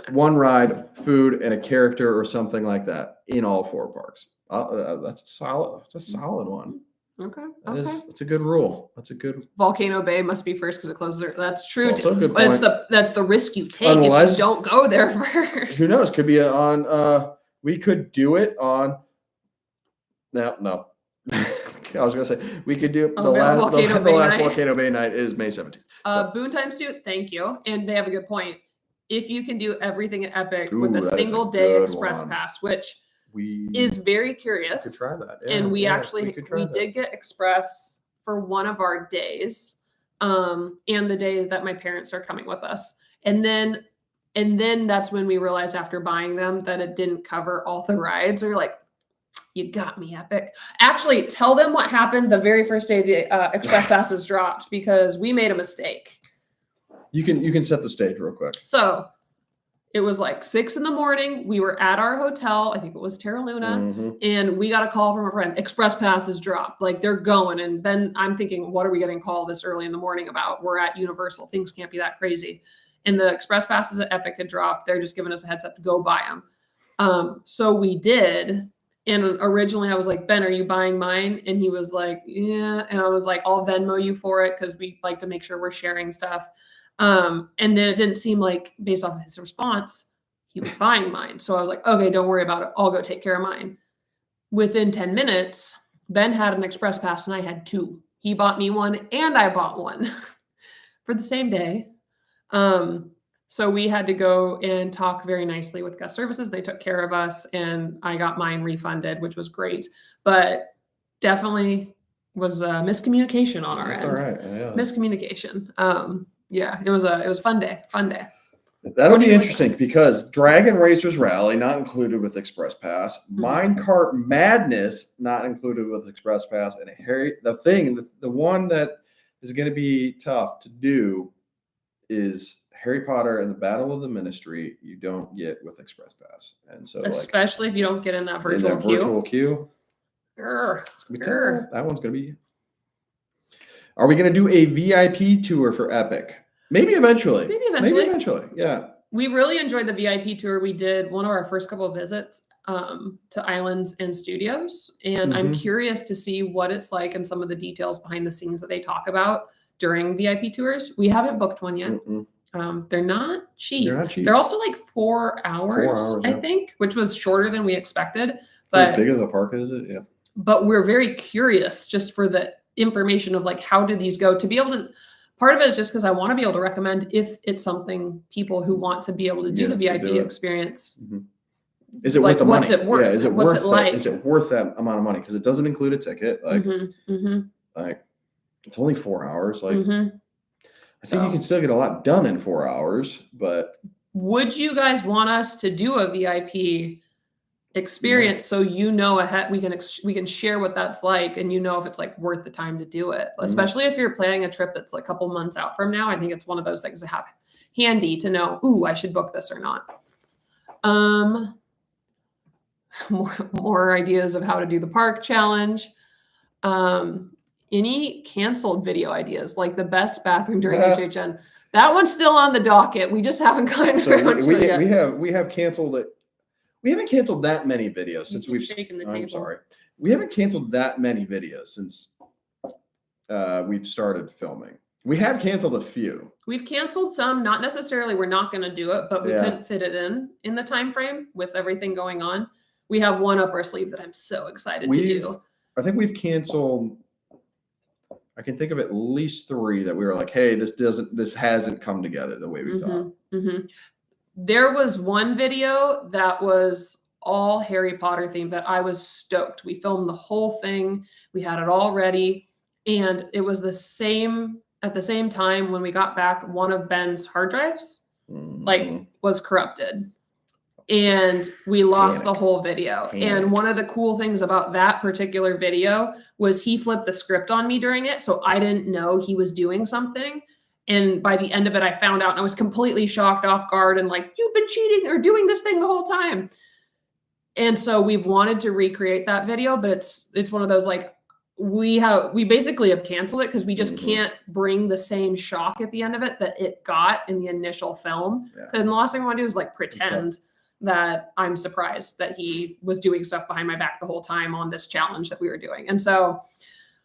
1 ride, food, and a character or something like that in all 4 parks. That's a solid. That's a solid one.
Okay.
That's a good rule. That's a good.
Volcano Bay must be first because it closes there. That's true.
Also good point.
That's the risk you take if you don't go there first.
Who knows? Could be on. We could do it on. No. I was gonna say we could do the last Volcano Bay night is May 17th.
Boon Times 2, thank you. And they have a good point. If you can do everything at Epic with a single day express pass, which is very curious.
We could try that.
And we did get express for one of our days. And the day that my parents are coming with us. And then that's when we realized after buying them that it didn't cover all the rides. They're like, you got me, Epic. Actually, tell them what happened the very first day the express passes dropped because we made a mistake.
You can set the stage real quick.
So it was like 6 a.m. We were at our hotel. I think it was Terra Luna. And we got a call from a friend. Express passes dropped. Like they're going. And then I'm thinking, what are we getting called this early in the morning about? We're at Universal. Things can't be that crazy. And the express passes at Epic had dropped. They're just giving us a heads up to go buy them. So we did. And originally I was like, Ben, are you buying mine? And he was like, yeah. And I was like, I'll Venmo you for it because we like to make sure we're sharing stuff. And then it didn't seem like, based off of his response, he was buying mine. So I was like, okay, don't worry about it. I'll go take care of mine. Within 10 minutes, Ben had an express pass and I had 2. He bought me 1 and I bought 1 for the same day. So we had to go and talk very nicely with guest services. They took care of us and I got mine refunded, which was great, but definitely was a miscommunication on our end.
That's all right. Yeah.
Miscommunication. Yeah, it was a fun day.
That'll be interesting because Dragon Racers Rally not included with Express Pass, Minecart Madness not included with Express Pass, and the one that is going to be tough to do is Harry Potter and the Battle of the Ministry. You don't get with Express Pass, and so
especially if you don't get in that virtual
queue. It's gonna be terrible. That one's gonna be. Are we gonna do a VIP tour for Epic? Maybe eventually. Yeah.
We really enjoyed the VIP tour we did one of our first couple of visits. to islands and studios. And I'm curious to see what it's like and some of the details behind the scenes that they talk about during VIP tours. We haven't booked one yet. They're not cheap.
They're not cheap.
They're also like 4 hours,
4 hours,
I think, which was shorter than we expected. But
as big as a park is it? Yeah.
But we're very curious just for the information of like, how do these go? To be able to, part of it is just because I want to be able to recommend if it's something people who want to be able to do the VIP experience.
Is it worth the money?
What's it worth?
Yeah, is it
what's
worth
it like?
Is it worth that amount of money? Because it doesn't include a ticket. Like, like it's only 4 hours. Like, I think you can still get a lot done in 4 hours. But
would you guys want us to do a VIP experience so you know ahead? We can share what that's like, and you know if it's like worth the time to do it. Especially if you're planning a trip that's like a couple months out from now. I think it's one of those things to have handy to know. Ooh, I should book this or not. More ideas of how to do the park challenge. Any canceled video ideas, like the best bathroom during HHN? That one's still on the docket. We just haven't gotten around to it yet.
We have canceled it. We haven't canceled that many videos since we've. I'm sorry. We haven't canceled that many videos since we've started filming. We have canceled a few.
We've canceled some, not necessarily we're not going to do it, but we couldn't fit it in the time frame with everything going on. We have one up our sleeve that I'm so excited to do.
I think we've canceled, I can think of at least 3 that we were like, hey, this hasn't come together the way we thought.
There was one video that was all Harry Potter themed that I was stoked. We filmed the whole thing. We had it all ready. And it was at the same time when we got back, one of Ben's hard drives was corrupted. And we lost the whole video. And one of the cool things about that particular video was he flipped the script on me during it. So I didn't know he was doing something. And by the end of it, I found out and I was completely shocked, off guard, and like, you've been cheating or doing this thing the whole time. And so we've wanted to recreate that video, but it's one of those, like, we basically have canceled it because we just can't bring the same shock at the end of it that it got in the initial film. And the last thing I want to do is like pretend that I'm surprised that he was doing stuff behind my back the whole time on this challenge that we were doing. And so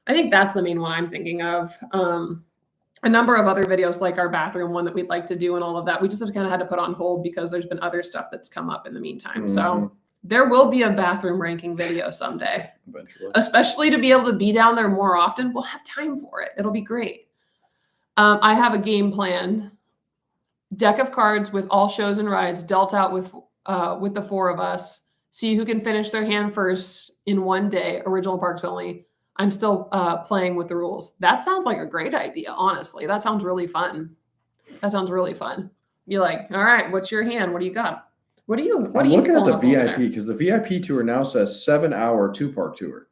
I think that's the main one I'm thinking of. A number of other videos, like our bathroom one that we'd like to do and all of that, we just have kind of had to put on hold because there's been other stuff that's come up in the meantime. So there will be a bathroom ranking video someday, eventually, especially to be able to be down there more often. We'll have time for it. It'll be great. I have a game plan, deck of cards with all shows and rides dealt out with the 4 of us. See who can finish their hand first in one day, original parks only. I'm still playing with the rules. That sounds like a great idea, honestly. That sounds really fun. Be like, all right, what's your hand? What do you got? I'm
looking at the VIP because the VIP tour now says 7-hour 2-park tour.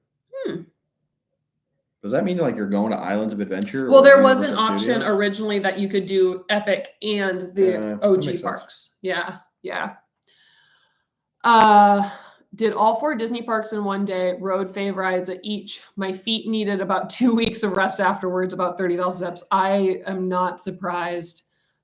Does that mean like you're going to Islands of Adventure?
Well, there was an option originally that you could do Epic and the OG parks. Yeah. Did all 4 Disney parks in one day, rode fave rides at each. My feet needed about 2 weeks of rest afterwards, about 30,000 steps. I am not surprised.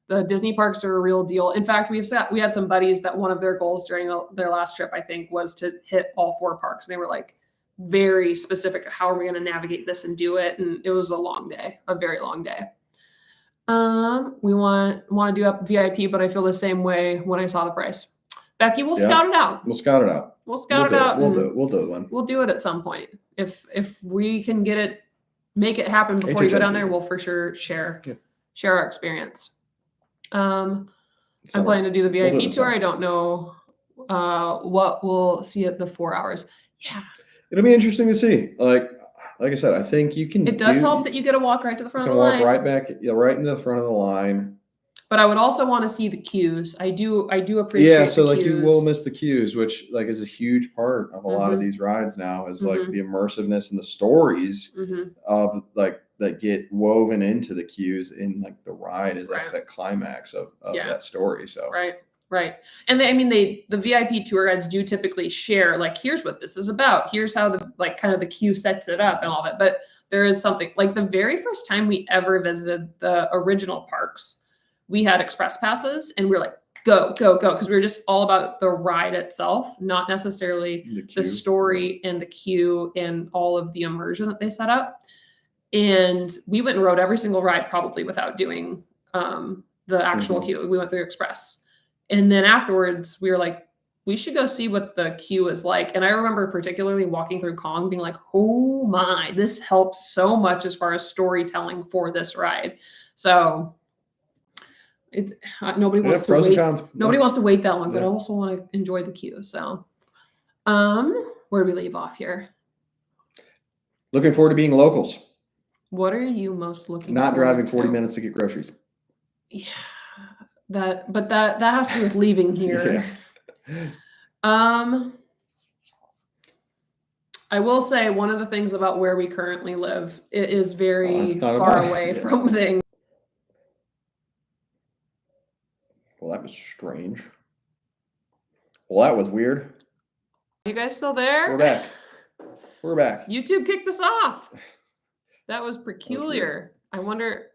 The Disney parks are a real deal. In fact, we had some buddies that one of their goals during their last trip, I think, was to hit all 4 parks. And they were like very specific. How are we going to navigate this and do it? And it was a long day, a very long day. We want to do up VIP, but I feel the same way when I saw the price. Becky, we'll scout it out.
We'll scout it out. We'll do one.
We'll do it at some point. If we can make it happen before you go down there, we'll for sure share our experience. I'm planning to do the VIP tour. I don't know what we'll see at the 4 hours. Yeah.
It'll be interesting to see. Like I said, I think you can.
It does help that you get to walk right to the front of the line.
Walk right back, right in the front of the line.
But I would also want to see the queues. I do appreciate.
Yeah, so like you will miss the queues, which like is a huge part of a lot of these rides now. Is like the immersiveness and the stories of like that get woven into the queues in like the ride is like that climax of that story. So right. And the VIP tour guides do typically share like, here's what this is about. Here's how the queue sets it up and all that. But there is something like the very first time we ever visited the original parks, we had express passes and we're like,
go, go, go. Because we were just all about the ride itself, not necessarily the story and the queue and all of the immersion that they set up. And we went and rode every single ride probably without doing the actual queue. We went through Express. And then afterwards, we were like, we should go see what the queue is like. And I remember particularly walking through Kong being like, oh my, this helps so much as far as storytelling for this ride. So nobody wants to wait. Nobody wants to wait that long, but I also want to enjoy the queue. So where do we leave off here?
Looking forward to being locals.
What are you most looking
Not driving 40 minutes to get groceries.
Yeah. That has to do with leaving here. I will say one of the things about where we currently live, it is very far away from things.
Well, that was strange. Well, that was weird.
You guys still there?
We're back. We're back.
YouTube kicked us off. That was peculiar. I wonder,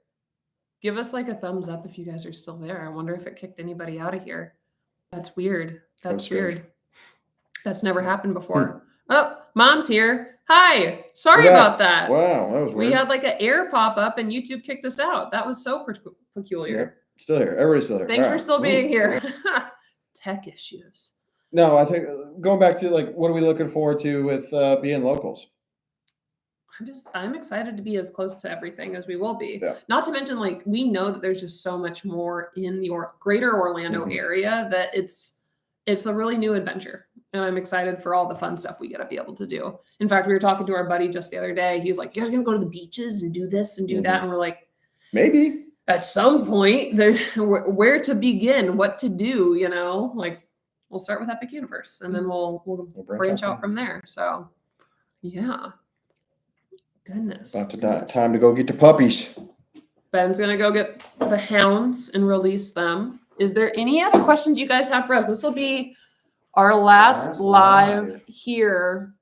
give us like a thumbs up if you guys are still there. I wonder if it kicked anybody out of here. That's weird. That's weird. That's never happened before. Oh, Mom's here. Hi. Sorry about that.
Wow, that was weird.
We had like an error pop up and YouTube kicked us out. That was so peculiar.
Yep. Still here. Everybody's still here.
Thanks for still being here. Tech issues.
No, I think going back to like, what are we looking forward to with being locals?
I'm excited to be as close to everything as we will be.
Yeah.
Not to mention, like, we know that there's just so much more in the greater Orlando area that it's a really new adventure. And I'm excited for all the fun stuff we get to be able to do. In fact, we were talking to our buddy just the other day. He was like, you guys are going to go to the beaches and do this and do that. And we're like,
maybe.
At some point, where to begin, what to do, you know? Like, we'll start with Epic Universe and then we'll branch out from there. So, yeah. Goodness.
Time to go get the puppies.
Ben's going to go get the hounds and release them. Is there any other questions you guys have for us? This will be our last live here.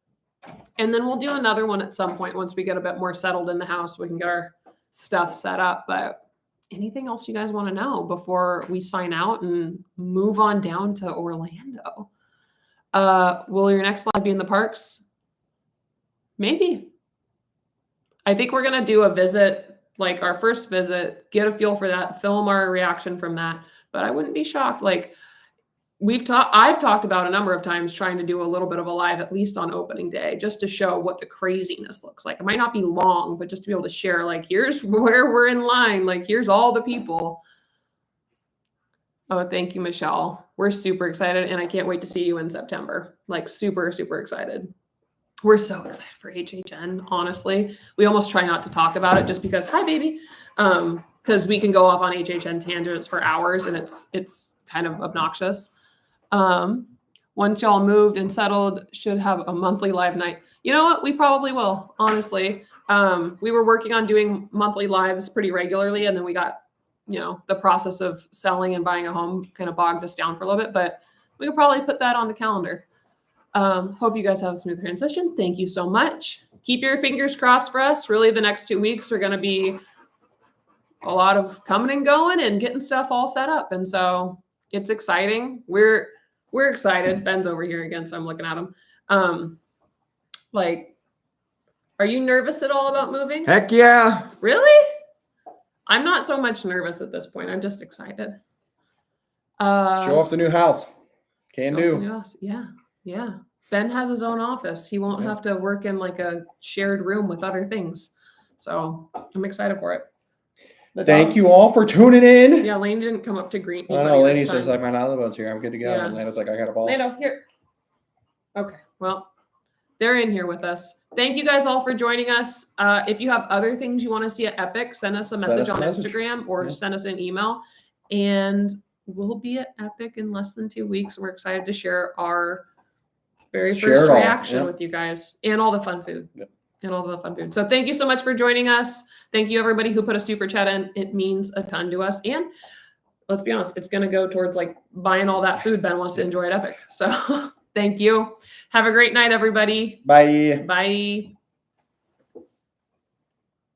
And then we'll do another one at some point once we get a bit more settled in the house. We can get our stuff set up. But anything else you guys want to know before we sign out and move on down to Orlando? Will your next live be in the parks? Maybe. I think we're going to do a visit, like our first visit, get a feel for that, film our reaction from that. But I wouldn't be shocked. Like I've talked about a number of times trying to do a little bit of a live, at least on opening day, just to show what the craziness looks like. It might not be long, but just to be able to share, like, here's where we're in line. Like, here's all the people. Oh, thank you, Michelle. We're super excited. And I can't wait to see you in September. Like, super, super excited. We're so excited for HHN, honestly. We almost try not to talk about it just because, hi, baby. Because we can go off on HHN tangents for hours and it's kind of obnoxious. Once y'all moved and settled, should have a monthly live night. You know what? We probably will, honestly. We were working on doing monthly lives pretty regularly, and then we got, the process of selling and buying a home kind of bogged us down for a little bit, but we could probably put that on the calendar. Hope you guys have a smooth transition. Thank you so much. Keep your fingers crossed for us. Really, the next 2 weeks are going to be a lot of coming and going and getting stuff all set up. And so it's exciting. We're excited. Ben's over here again, so I'm looking at him. Are you nervous at all about moving?
Heck yeah.
Really? I'm not so much nervous at this point. I'm just excited.
Show off the new house. Can do.
Yeah. Yeah. Ben has his own office. He won't have to work in like a shared room with other things. So I'm excited for it.
Thank you all for tuning in.
Yeah, Lane didn't come up to greet me.
I know, Lane's just like, my Nylabon's here. I'm good to go.
Yeah.
And Lane was like, I got a ball.
Lane, here. Okay. Well, they're in here with us. Thank you guys all for joining us. If you have other things you want to see at Epic, send us a message on Instagram or send us an email. And we'll be at Epic in less than 2 weeks. We're excited to share our very first reaction with you guys and all the fun food. Yep. And all the fun food. So thank you so much for joining us. Thank you, everybody who put a super chat in. It means a ton to us. And let's be honest, it's going to go towards like buying all that food Ben wants to enjoy at Epic. So thank you. Have a great night, everybody.
Bye.
Bye.